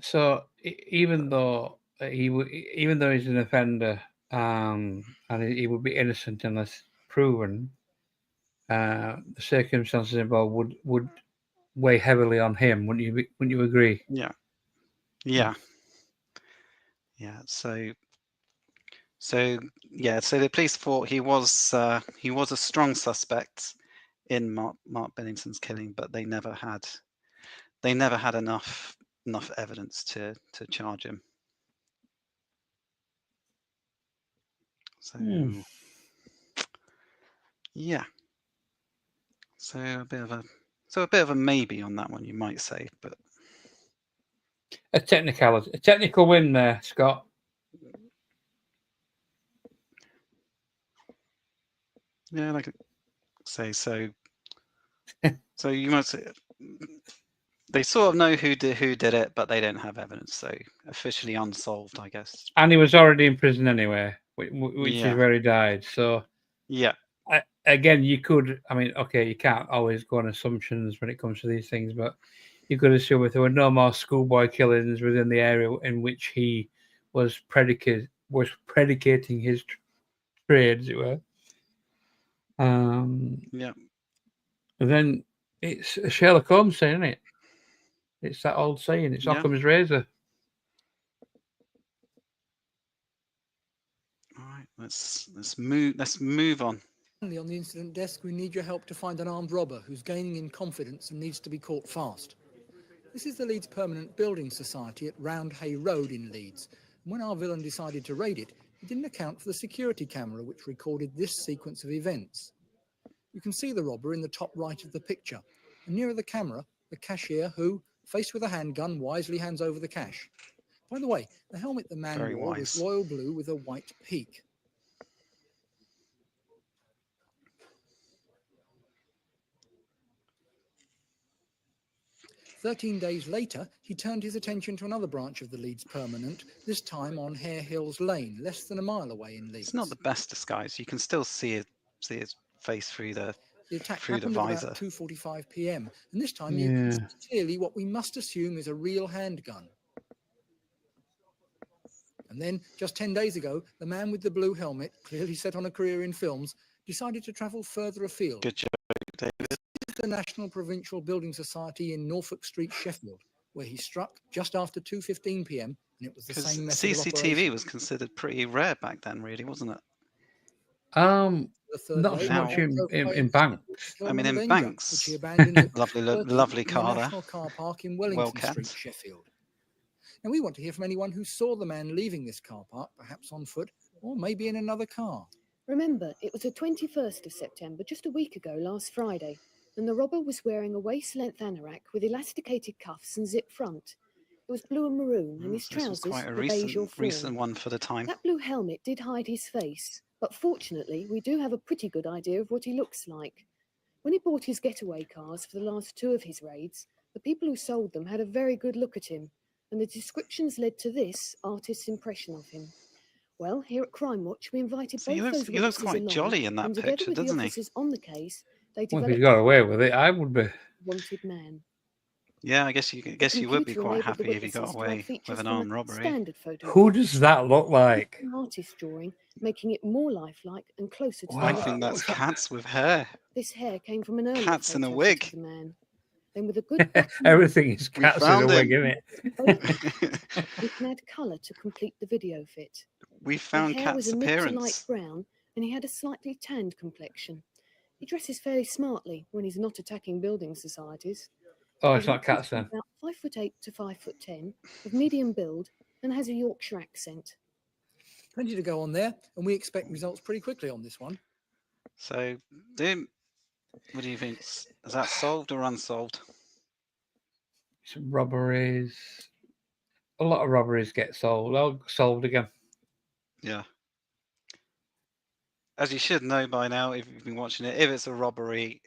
So even though even though he's an offender, and he would be innocent unless proven, the circumstances involved would weigh heavily on him. Wouldn't you agree? Yeah. So the police thought he was a strong suspect in Mark Billington's killing, but they never had enough evidence to charge him. So yeah, so a bit of a maybe on that one, you might say, but a technical win there, Scott. Yeah, like I say, so you might say they sort of know who did it, but they don't have evidence, so officially unsolved, I guess. And he was already in prison anyway, which is where he died. So yeah, again, you could. I mean, okay, you can't always go on assumptions when it comes to these things, but you could assume if there were no more schoolboy killings within the area in which he was predicating his trade, as it were. Yeah. Then it's a Sherlock Holmes saying, isn't it? It's that old saying. It's Occam's razor. All right, let's move on. on the incident desk, we need your help to find an armed robber who's gaining in confidence and needs to be caught fast. This is the Leeds Permanent Building Society at Roundhay Road in Leeds. And when our villain decided to raid it, he didn't account for the security camera which recorded this sequence of events. You can see the robber in the top right of the picture, and nearer the camera, the cashier who, faced with a handgun, wisely hands over the cash. By the way, the helmet the man wore was royal blue with a white peak. "13 days later, he turned his attention to another branch of the Leeds Permanent, this time on Hare Hills Lane, less than a mile away in Leeds. It's not the best disguise. You can still see his face through the attack happened at about 2:45 p.m. and this time you can see clearly what we must assume is a real handgun. And then, just 10 days ago, the man with the blue helmet, clearly set on a career in films, decided to travel further afield. Good job, David. This is the National Provincial Building Society in Norfolk Street, Sheffield, where he struck just after 2:15 p.m. and it was the same method of operation. CCTV was considered pretty rare back then, really, wasn't it? Not so much in banks. I mean, in banks. Which he abandoned at lovely in car the there. National Car Park in Wellington Street, Sheffield. Now, we want to hear from anyone who saw the man leaving this car park, perhaps on foot, or maybe in another car. Remember, it was the 21st of September, just a week ago, last Friday, and the robber was wearing a waist-length anorak with elasticated cuffs and zip front. It was blue and maroon, and his So this was trousers quite a were beige or recent fawn. one for the time. That blue helmet did hide his face, but fortunately we do have a pretty good idea of what he looks like. When he bought his getaway cars for the last 2 of his raids, the people who sold them had a very good look at him, and the descriptions led to this artist's impression of him. Well, here at Crimewatch, we invited So he both looks those witnesses quite along, jolly in that and together picture, with the doesn't he? officers on the case, they Well, if developed he got away with it, I would be. a wanted man. Yeah, I guess you would be computer quite enabled the happy if he got witnesses to add away features with an from a armed robbery. standard photo. Who does that look like? An artist drawing, making it more lifelike and closer to I the think real that's picture. Cats with hair. This hair came from an earlier Cats in a photo wig. of the man. Then with a good bottom Everything is We cats in found a wig, him. isn't it? we can add colour to complete the video fit. We The found hair was Cat's a mid to light appearance. brown, and he had a slightly tanned complexion. He dresses fairly smartly when he's not attacking building societies. Oh, He's it's not cats then. about 5'8" to 5'10", of medium build, and has a Yorkshire accent. Plenty to go on there, and we expect results pretty quickly on this one. So, Doom, what do you think? Is that solved or unsolved? Some robberies. A lot of robberies get solved. They'll solved again. Yeah. As you should know by now, if you've been watching it, if it's a robbery,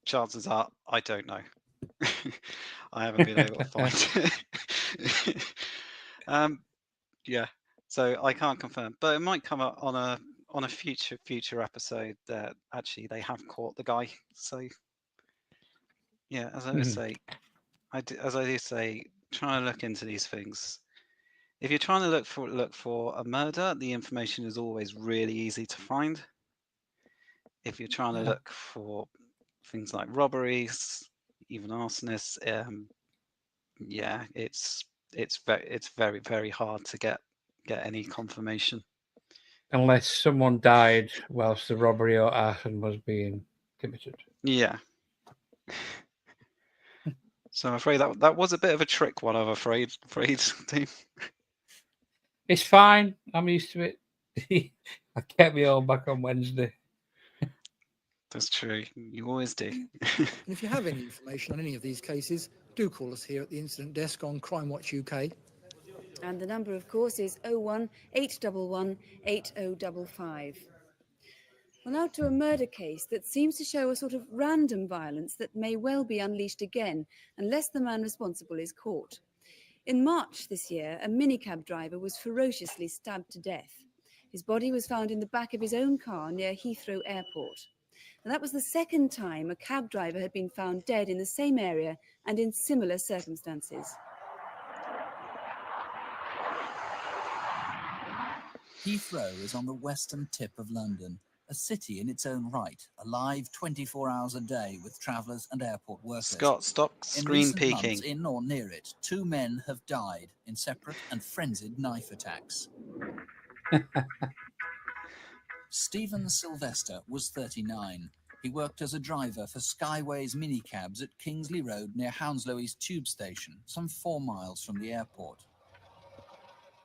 chances are I don't know. I haven't been able to find it. Yeah, so I can't confirm, but it might come up on a future episode that actually they have caught the guy. So yeah, as I always say, as I do say, try and look into these things. If you're trying to look for a murder, the information is always really easy to find. If you're trying to look for things like robberies, even arsonists, yeah, it's very, very hard to get any confirmation. Unless someone died whilst the robbery or arson was being committed. Yeah. So I'm afraid that was a bit of a trick one, I'm afraid, team. It's fine. I'm used to it. I kept me all back on Wednesday. That's true. You always do. And if you have any information on any of these cases, do call us here at the incident desk on Crimewatch UK. And the number, of course, is 01 811 8055. Well, now to a murder case that seems to show a sort of random violence that may well be unleashed again unless the man responsible is caught. In March this year, a minicab driver was ferociously stabbed to death. His body was found in the back of his own car near Heathrow Airport. And that was the second time a cab driver had been found dead in the same area and in similar circumstances. Heathrow is on the western tip of London, a city in its own right, alive 24 hours a day with travellers and airport workers. Scott, stop screen peeking. Months, in or near it, 2 men have died in separate and frenzied knife attacks. Stephen Sylvester was 39. He worked as a driver for Skyways minicabs at Kingsley Road near Hounslow East Tube Station, some 4 miles from the airport.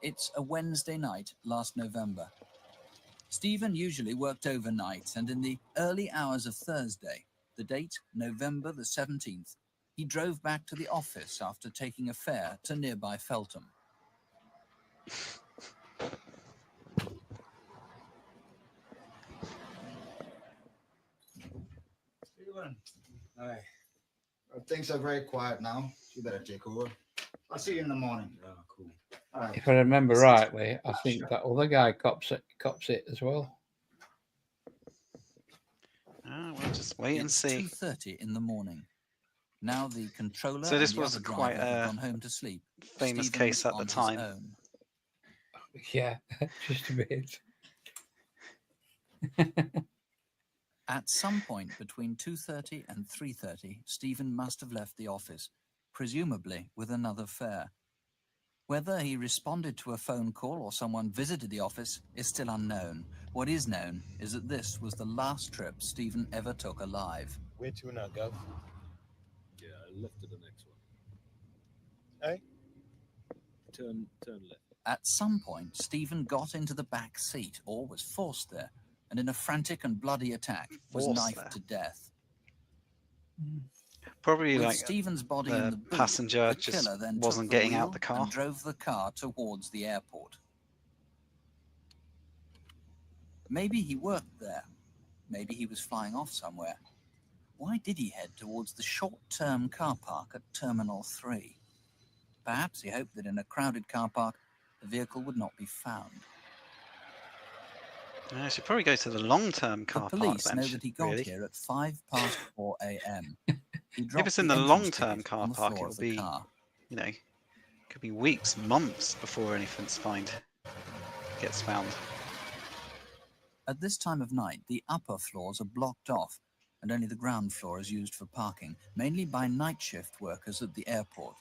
It's a Wednesday night last November. Stephen usually worked overnight, and in the early hours of Thursday, the date November the 17th, he drove back to the office after taking a fare to nearby Feltham. Stephen. Hi. Things are very quiet now. You better take over. I'll see you in the morning. Yeah, cool. All right. If I remember rightly, I think that other guy cops it as well. We'll just wait and see. 2:30 in the morning. Now the controller So this and the was other quite driver have a gone home to sleep. famous Stephen case was at the on his time. own. Yeah, just a bit. At some point between 2:30 and 3:30, Stephen must have left the office, presumably with another fare. Whether he responded to a phone call or someone visited the office is still unknown. What is known is that this was the last trip Stephen ever took alive. Where to now, Gov? Yeah, left to the next one. Hey? Turn left. At some point, Stephen got into the back seat or was forced there, and in a frantic and bloody attack was Forced knifed there. to death. Probably With like Stephen's body in the the boot, passenger the just killer then wasn't took the getting wheel out the car. and drove the car towards the airport. Maybe he worked there. Maybe he was flying off somewhere. Why did he head towards the short-term car park at Terminal 3? Perhaps he hoped that in a crowded car park, the vehicle would not be found. I should probably go to the long-term The car park police then. know that he got really. here at 4:05 a.m. He If dropped it's in the the entrance long-term ticket car on the park, floor it'll of the be, car. you know, could be weeks, months before anything's gets found. At this time of night, the upper floors are blocked off, and only the ground floor is used for parking, mainly by night shift workers at the airport.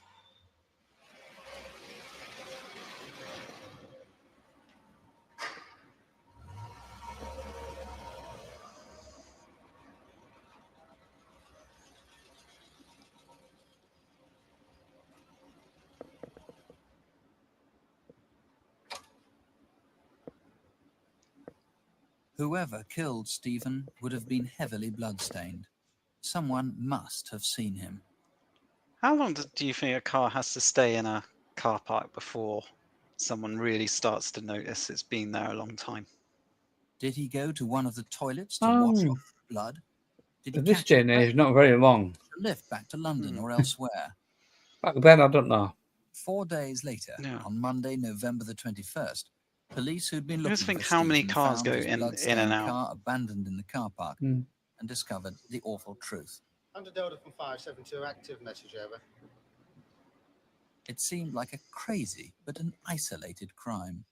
Whoever killed Stephen would have been heavily bloodstained. Someone must have seen him. How long do you think a car has to stay in a car park before someone really starts to notice it's been there a long time? Did he go to one of the toilets to wash off blood? Did he At this catch day a and age, train not very long. to lift back to London or elsewhere? Back then, I don't know. 4 days later, on Monday, November the 21st, police who'd been I looking just think for how many Stephen cars found go his in blood-stained and out. car abandoned in the car park Mm. and discovered the awful truth. Under Delta from 572, active message over. It seemed like a crazy but an isolated crime.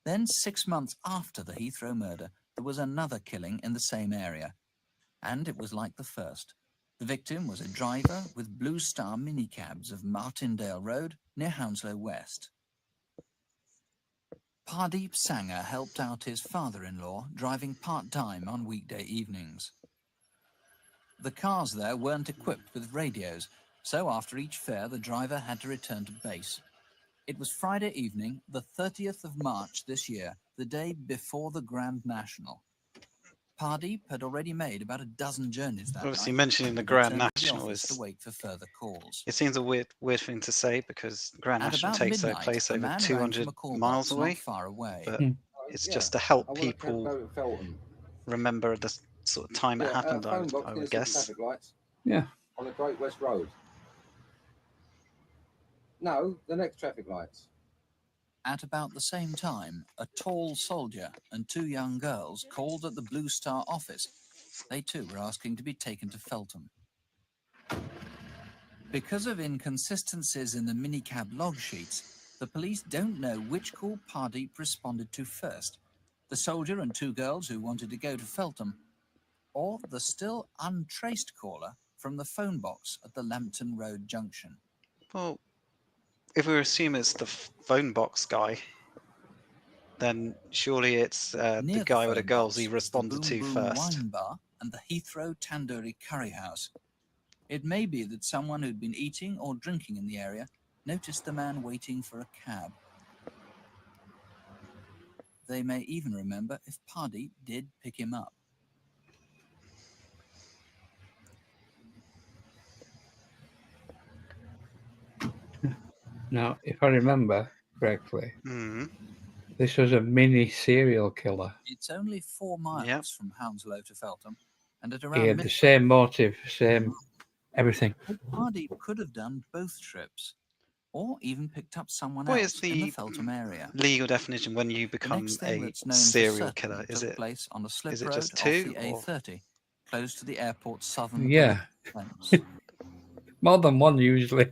Then, 6 months after the Heathrow murder, there was another killing in the same area. And it was like the first. The victim was a driver with Blue Star minicabs of Martindale Road near Hounslow West. Pardeep Sanger helped out his father-in-law, driving part-time on weekday evenings. The cars there weren't equipped with radios, so after each fare the driver had to return to base. It was Friday evening, the 30th of March this year, the day before the Grand National. Pardeep had already made about a dozen journeys that Obviously, night. mentioning the He Grand returned to the National office is. to wait for further calls. It seems a weird thing to say because Grand At National about takes their midnight, place a over man rang 200 from a call miles box away. not far away. But it's just to help people remember the sort of time it happened, I would guess. Traffic lights. Yeah. On the Great West Road. No, the next traffic lights. At about the same time, a tall soldier and 2 young girls called at the Blue Star office. They too were asking to be taken to Feltham. Because of inconsistencies in the minicab log sheets, the police don't know which call Pardeep responded to first, the soldier and 2 girls who wanted to go to Feltham, or the still untraced caller from the phone box at the Lambton Road junction. Well, if we assume it's the phone box guy, then surely it's the guy with the girls he responded Boom to Boom first. Wine Bar and the Heathrow Tandoori Curry House. It may be that someone who'd been eating or drinking in the area noticed the man waiting for a cab. They may even remember if Pardeep did pick him up. Now, if I remember correctly, this was a mini serial killer. It's only 4 miles from Hounslow to Feltham, and at around He had midnight, the same motive, same everything. Pardeep could have done both trips, or even picked up someone What else is in the the Feltham area. legal definition when you The become next thing a that's known for serial certain killer? Is took it place on a slip is it road just off 2 the or A30, close to the airport's southern Yeah. fence. More than one usually.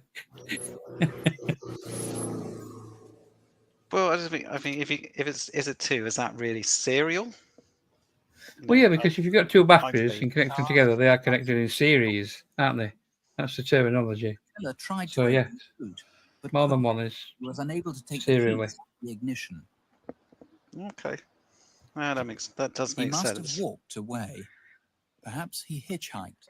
well? I think if is it 2, is that really serial? Well, yeah, because if you've got 2 batteries say and connect them together, they are connected in series, aren't they? That's the terminology. Killer tried So, to yeah, open the boot, but more than one is he was unable to take serially. the keys off the ignition. Okay, well, that does He make must sense. have walked away. Perhaps he hitchhiked.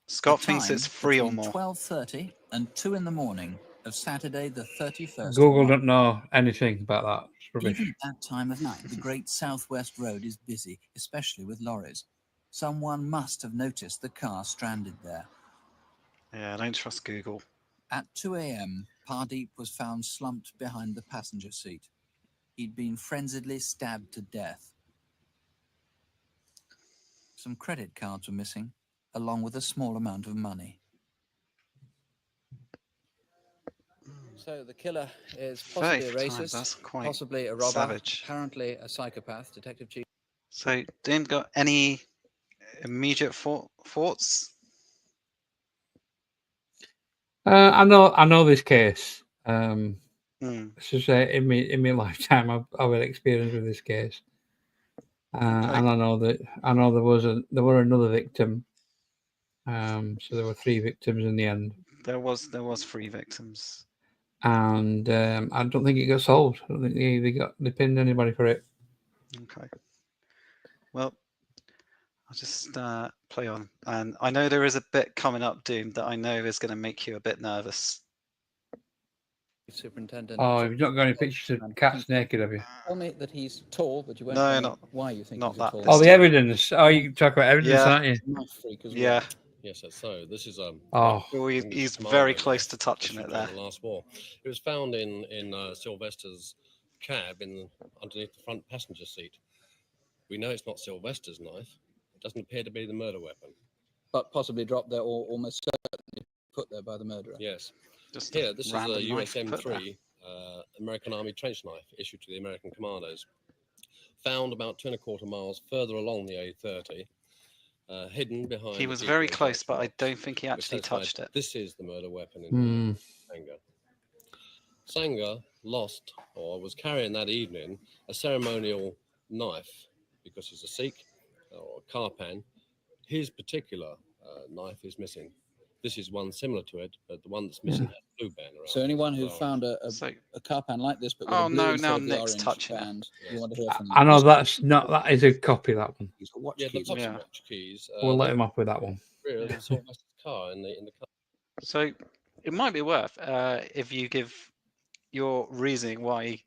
Scott The thinks time it's 3 or between more. 12:30 and 2 in the morning of Saturday, the 31st Google of March. don't know anything about that. It's rubbish. Even at that time of night, the Great Southwest Road is busy, especially with lorries. Someone must have noticed the car stranded there. Yeah, I don't trust Google. At 2 a.m., Pardeep was found slumped behind the passenger seat. He'd been frenziedly stabbed to death. Some credit cards were missing, along with a small amount of money. So the killer is possibly a Faith times, racist, that's quite possibly a robber, savage. apparently a psychopath. Detective Chief. So, didn't got any immediate thoughts? I know this case. Hmm. So say in my lifetime, I've had experience with this case, and I know there were another victim. So there were 3 victims in the end, There was 3 victims. and I don't think it got solved. I don't think they pinned anybody for it. Okay. Well, I'll just play on, and I know there is a bit coming up, Doom, that I know is going to make you a bit nervous. Superintendent. Oh, you've not got any pictures of cats naked, have you? Tell me that he's tall, but you won't No, tell me not why you think not he's that a tall. Oh, the pistol. evidence. Oh, you can talk about evidence, Yeah. aren't you? Knife freak as well. Yeah. Yes, that's so. This is Oh, Well, he's Commando very knife close to touching issued it during there. the last war. It was found in Sylvester's cab underneath the front passenger seat. We know it's not Sylvester's knife. It doesn't appear to be the murder weapon. But possibly dropped there or almost certainly put there by the murderer. Yes. Just Here, this is a random knife put there. USM-3 American Army trench knife issued to the American commandos. Found about 2¼ miles further along the A30, hidden behind. He the was depot very close, junction but I box, don't think he which actually satisfied touched it. This is the murder weapon in Hmm. Sanger. Sanger was carrying that evening a ceremonial knife because he's a Sikh or a Karpan. His particular knife is missing. This is one similar to it, but the one that's missing has a blue band around. So anyone who it as well. found a carpan like this, but with Oh a blue no! instead Now of the Nick's orange touching it. band, you want to hear from I them. know that is a copy, that one. Watch Yeah, the keys. top Yeah. watch keys. We'll let they're him off with that one. rear of Yeah. Sylvester's car in the car. So it might be worth if you give your reasoning why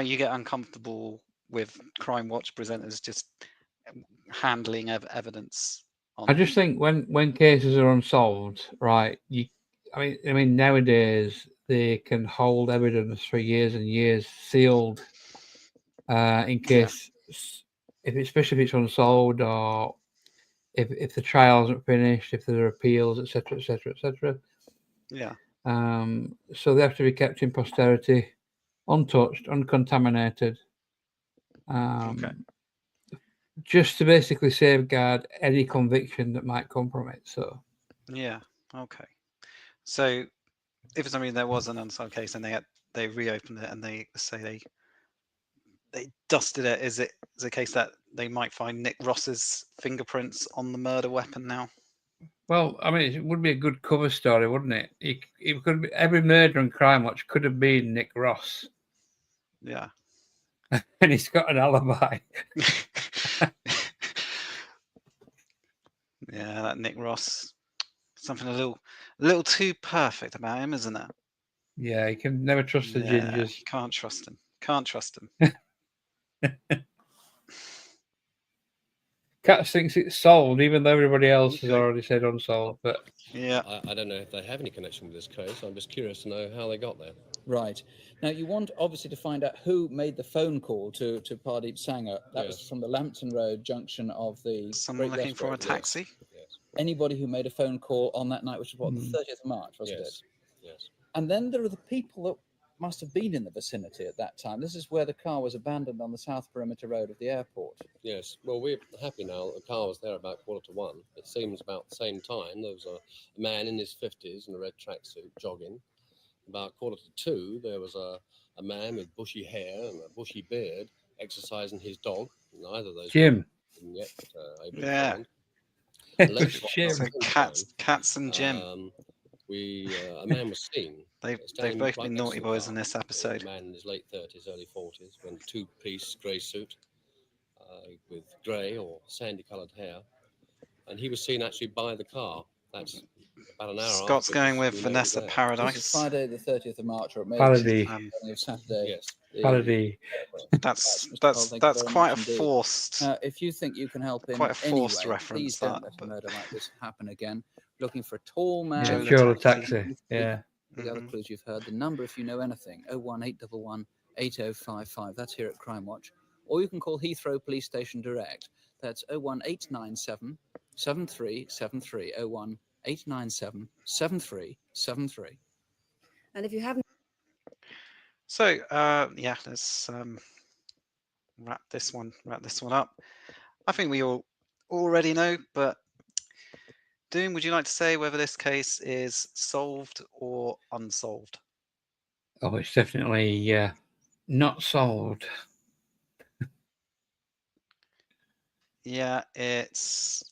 you get uncomfortable with Crimewatch presenters just handling evidence on I it. just think when cases are unsolved, right? I mean nowadays they can hold evidence for years and years sealed, in case especially if it's unsolved or if the trial isn't finished, if there are appeals, etc., etc., etc. Yeah. So they have to be kept in posterity, untouched, uncontaminated. Okay. Just to basically safeguard any conviction that might come from it. So Yeah. Okay. So if for some reason there was an unsolved case and they reopened it and they say they dusted it, is it a case that they might find Nick Ross's fingerprints on the murder weapon now? well, I mean, it would be a good cover story, wouldn't it? It could be, every murder and Crimewatch could have been Nick Ross, Yeah. and he's got an alibi. Yeah, that Nick Ross, something a little too perfect about him, isn't it? Yeah, you can never trust the Yeah, gingers. you can't trust him. Can't trust him. Cat thinks it's solved, even though everybody else has already said unsolved. But yeah, I don't know if they have any connection with this case. I'm just curious to know how they got there. Right. Now, you want, obviously, to find out who made the phone call to Pardeep Sanger. That was from the Lambton Road junction of the someone Great looking West for a Road. taxi. Yes. Anybody who made a phone call on that night, which was what, the 30th of March, wasn't it? Yes. And then there are the people that must have been in the vicinity at that time. This is where the car was abandoned on the South Perimeter Road of the airport. Yes. Well, we're happy now. The car was there about 1:45. It seems about the same time. There was a man in his 50s in a red tracksuit jogging. About 1:45, there was a man with bushy hair and a bushy beard exercising his dog. Neither of those Jim. people yet able to Yeah. find. And later on, Jim. So cats and Jim. a man was seen. They've standing both right been next naughty to the boys car. in this episode. A man in his late 30s, early 40s, wearing a two-piece grey suit with grey or sandy-coloured hair, and he was seen actually by the car That's about an hour. Scott's after going we with know it was Vanessa there. This is Paradise. Friday, the 30th of March, or it may Paradis. be the beginning of Saturday. Yes. Paradis. That's Mr. Cole, that's thank you that's very quite a much indeed. forced. If you think you can help in Quite a forced any way, reference, please don't that, let a but- murder like this happen again. Looking for a tall Yeah, man. Joe the taxi. Yeah. The other clues you've heard. The number, if you know anything, 01811 8055. That's here at Crimewatch. Or you can call Heathrow Police Station direct. That's 01897 7373 01897 7373. And if you haven't. So yeah, let's wrap this one up. I think we all already know, but Doom, would you like to say whether this case is solved or unsolved? Oh, it's definitely not solved. Yeah, it's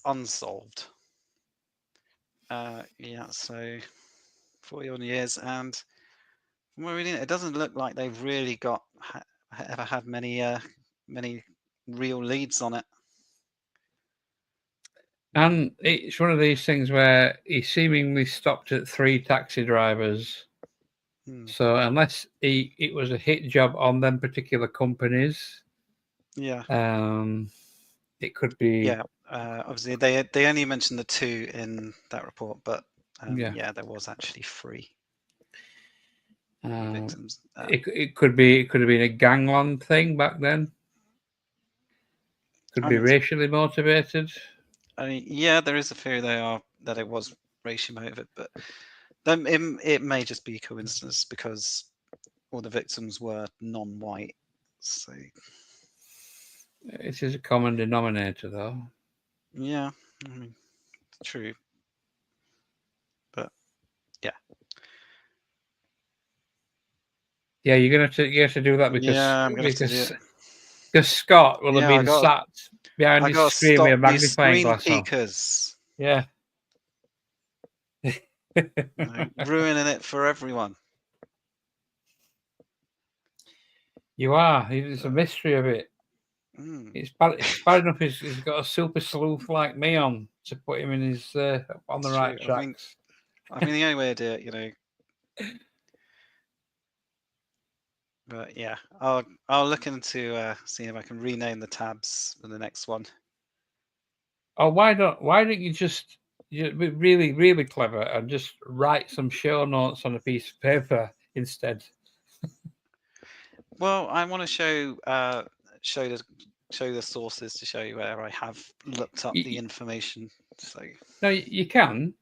unsolved. Yeah, so 40 years, and from what we're reading, it doesn't look like they've really ever had many real leads on it. And it's one of these things where he seemingly stopped at 3 taxi drivers. So unless it was a hit job on them particular companies, yeah, it could be. Yeah, obviously they only mentioned the 2 in that report, but Yeah. there was actually 3 victims. It could have been a gangland thing back then. Could be racially motivated. I mean, yeah, there is a theory that it was racially motivated, but then it may just be coincidence because all the victims were non-white. So it is a common denominator, though. Yeah, I mean, true, but yeah. Yeah, you have to do that because I'm gonna have to do it. Because Scott will have Yeah, been sat behind his screen with a magnifying glass on. Peekers. Yeah. Ruining it for everyone. You are. It's a mystery of it. It's bad enough he's got a super sleuth like me on to put him in his on the right tracks. I mean, the only way to do it, you know. But yeah, I'll look into seeing if I can rename the tabs for the next one. Oh, why don't you just be really, really clever and just write some show notes on a piece of paper instead? Well, I want to show the sources to show you where I have looked up the information. So no, you can,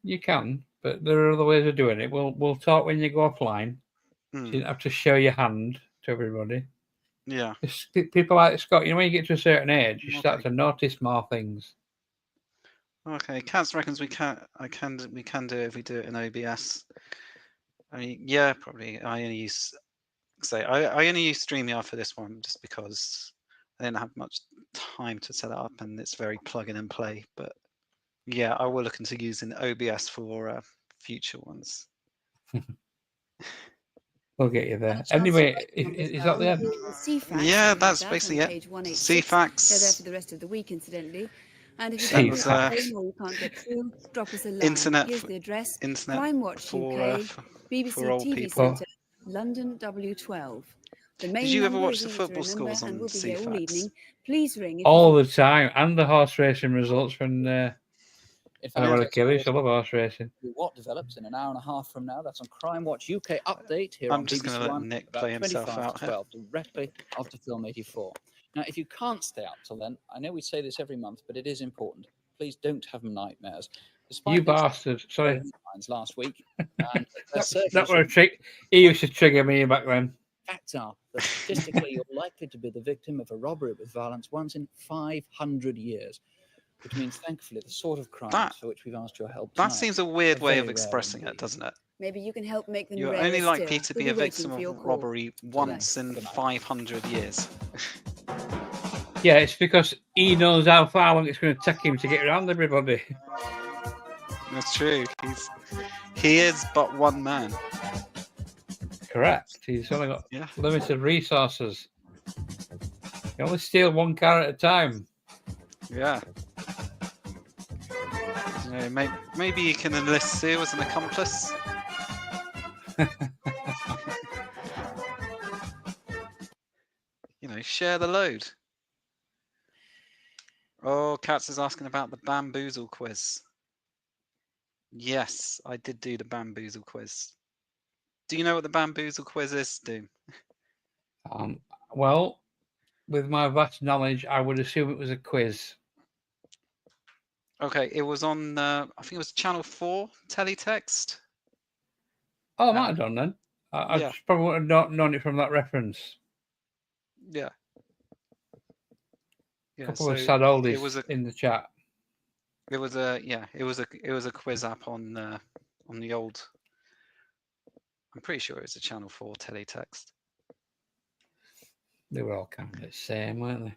but there are other ways of doing it. We'll talk when you go offline. So you don't have to show your hand to everybody. Yeah. It's people like Scott, when you get to a certain age, you start to notice more things. Okay, Kaz reckons we can do it if we do it in OBS. I mean, yeah, probably. I only use StreamYard for this one just because I didn't have much time to set it up, and it's very plug in and play. But yeah, I will look into using OBS for future ones. We'll get you there. Anyway, is that the end? Yeah, that's basically it. CFAX. They're there for the rest of the week, incidentally. And if you That don't was, get the phone or you can't get through, drop us a line. Internet Here's the address: internet Crimewatch for, UK, BBC for old TV people. Centre, London W12. The main Did you ever number watch is the easy to football remember, scores on and we'll be here all CFAX? evening. Please ring if All the time, and the horse racing results from. If I don't want to kill you. I love horse racing. What develops in an hour and a half from now? That's on Crimewatch UK update here I'm on just BBC gonna let One. Nick about play himself 25 out to here. 12, directly after Film 84. Now, if you can't stay up till then, I know we say this every month, but it is important. Please don't have nightmares. You bastard! Sorry. Last week. And That were a trick. He used to trigger me back then. Facts are that statistically you're likely to be the victim of a robbery with violence once in 500 years, which means, thankfully, the sort of crimes for which we've asked your help That tonight seems a weird are way very of rare expressing it, indeed. doesn't it? maybe you can help make them You're rarer only likely still. to be We'll a waiting victim for your of call. robbery once in 500 years. Yeah, it's because he knows how far long it's going to take him to get around everybody. That's true. He is but one man. Correct. He's only got limited resources. You only steal one car at a time. Yeah. You know, maybe you can enlist Sue as an accomplice. You know, share the load. Oh, Katz is asking about the bamboozle quiz. Yes, I did do the bamboozle quiz. Do you know what the bamboozle quiz is, Doom? Well, with my vast knowledge, I would assume it was a quiz. Okay, it was on, I think it was Channel 4 teletext. Oh, I might have done then. I yeah. just probably would have not known it from that reference. Yeah. A couple of sad oldies in the chat. It was a quiz app on the old. I'm pretty sure it was a Channel 4 teletext. They were all kind of the same, weren't they?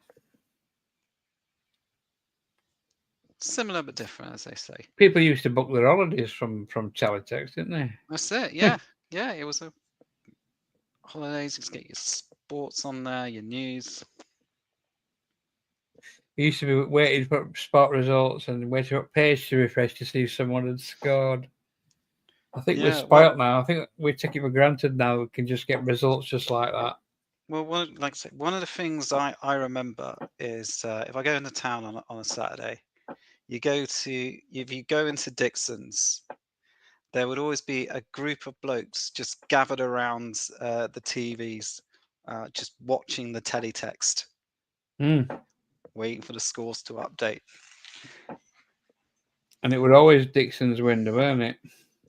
Similar but different, as they say. People used to book their holidays from teletext, didn't they? That's it. Yeah, yeah. It was a holidays. Just get your sports on there, your news. You used to be waiting for spot results and waiting for a page to refresh to see if someone had scored. I think we're spoilt now. I think we take it for granted now. We can just get results just like that. Well, like I said, one of the things I remember is if I go into town on a Saturday, if you go into Dixon's, there would always be a group of blokes just gathered around the TVs, just watching the teletext, waiting for the scores to update. And it would always Dixon's window, weren't it?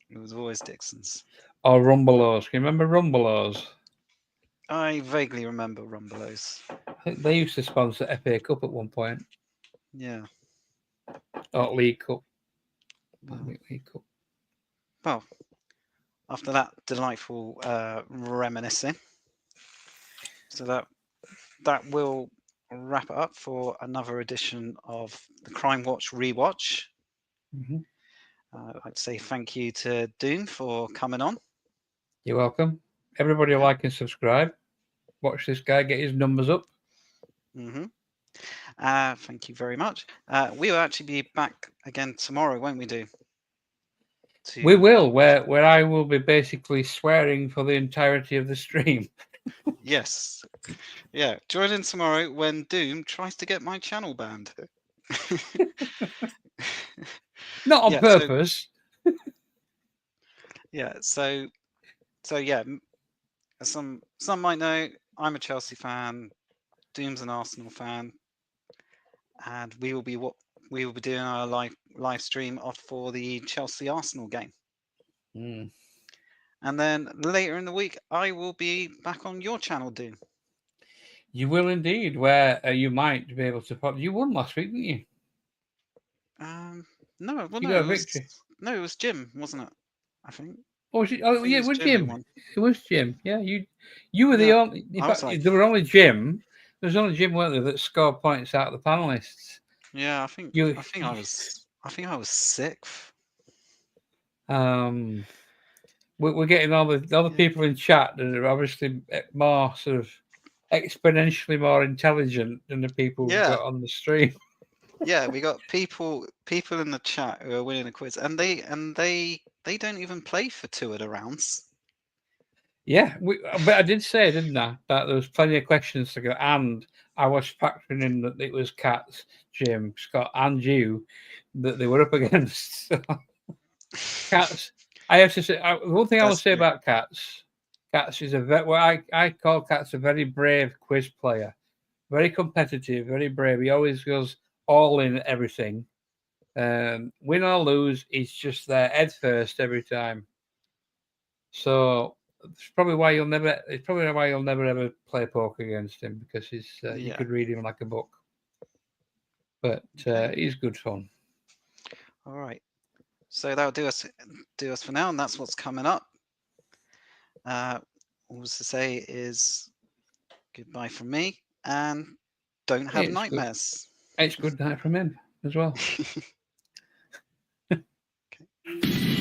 It was always Dixon's. Or Rumbelows. Can you remember Rumbelows? I vaguely remember Rumbelows. I think they used to sponsor FA Cup at one point. Yeah. Or League Cup. League Cup. Well, after that delightful reminiscing, so that will wrap it up for another edition of the Crimewatch Rewatch. Mm-hmm. I'd like to say thank you to Doom for coming on. You're welcome. Everybody like and subscribe. Watch this guy get his numbers up. Mm-hmm. Thank you very much. We will actually be back again tomorrow, won't we, Doom? We will, where I will be basically swearing for the entirety of the stream. Yes. Yeah. Join in tomorrow when Doom tries to get my channel banned. Not on purpose. So yeah, some might know I'm a Chelsea fan, Doom's an Arsenal fan, and we will be doing our live stream for the Chelsea Arsenal game. And then later in the week, I will be back on your channel, Doom. You will indeed, where you might be able to. You won last week, didn't you? No, well, you got a victory. It was Jim, wasn't it? I think. Oh, yeah, it was Jim. It was Jim. Yeah, you were the only. In fact, there were only Jim. There was only Jim, weren't there, that scored points out of the panelists. Yeah, I think I was sixth. We're getting all the other people in chat that are obviously more sort of exponentially more intelligent than the people we've got on the stream. Yeah, we got people in the chat who are winning the quiz, and they don't even play for two of the rounds. Yeah, but I did say, didn't I, that there was plenty of questions to go, and I was factoring in that it was Katz, Jim, Scott, and you that they were up against. Katz, I have to say, one thing I will say about Katz is I call Katz a very brave quiz player, very competitive, very brave. He always goes all in at everything. Win or lose, he's just there head first every time. So it's probably why you'll never ever play poker against him, because you could read him like a book. But he's good fun. All right, so that'll do us for now, and that's what's coming up. All to say is goodbye from me, and don't have nightmares. It's good night from him as well. Okay.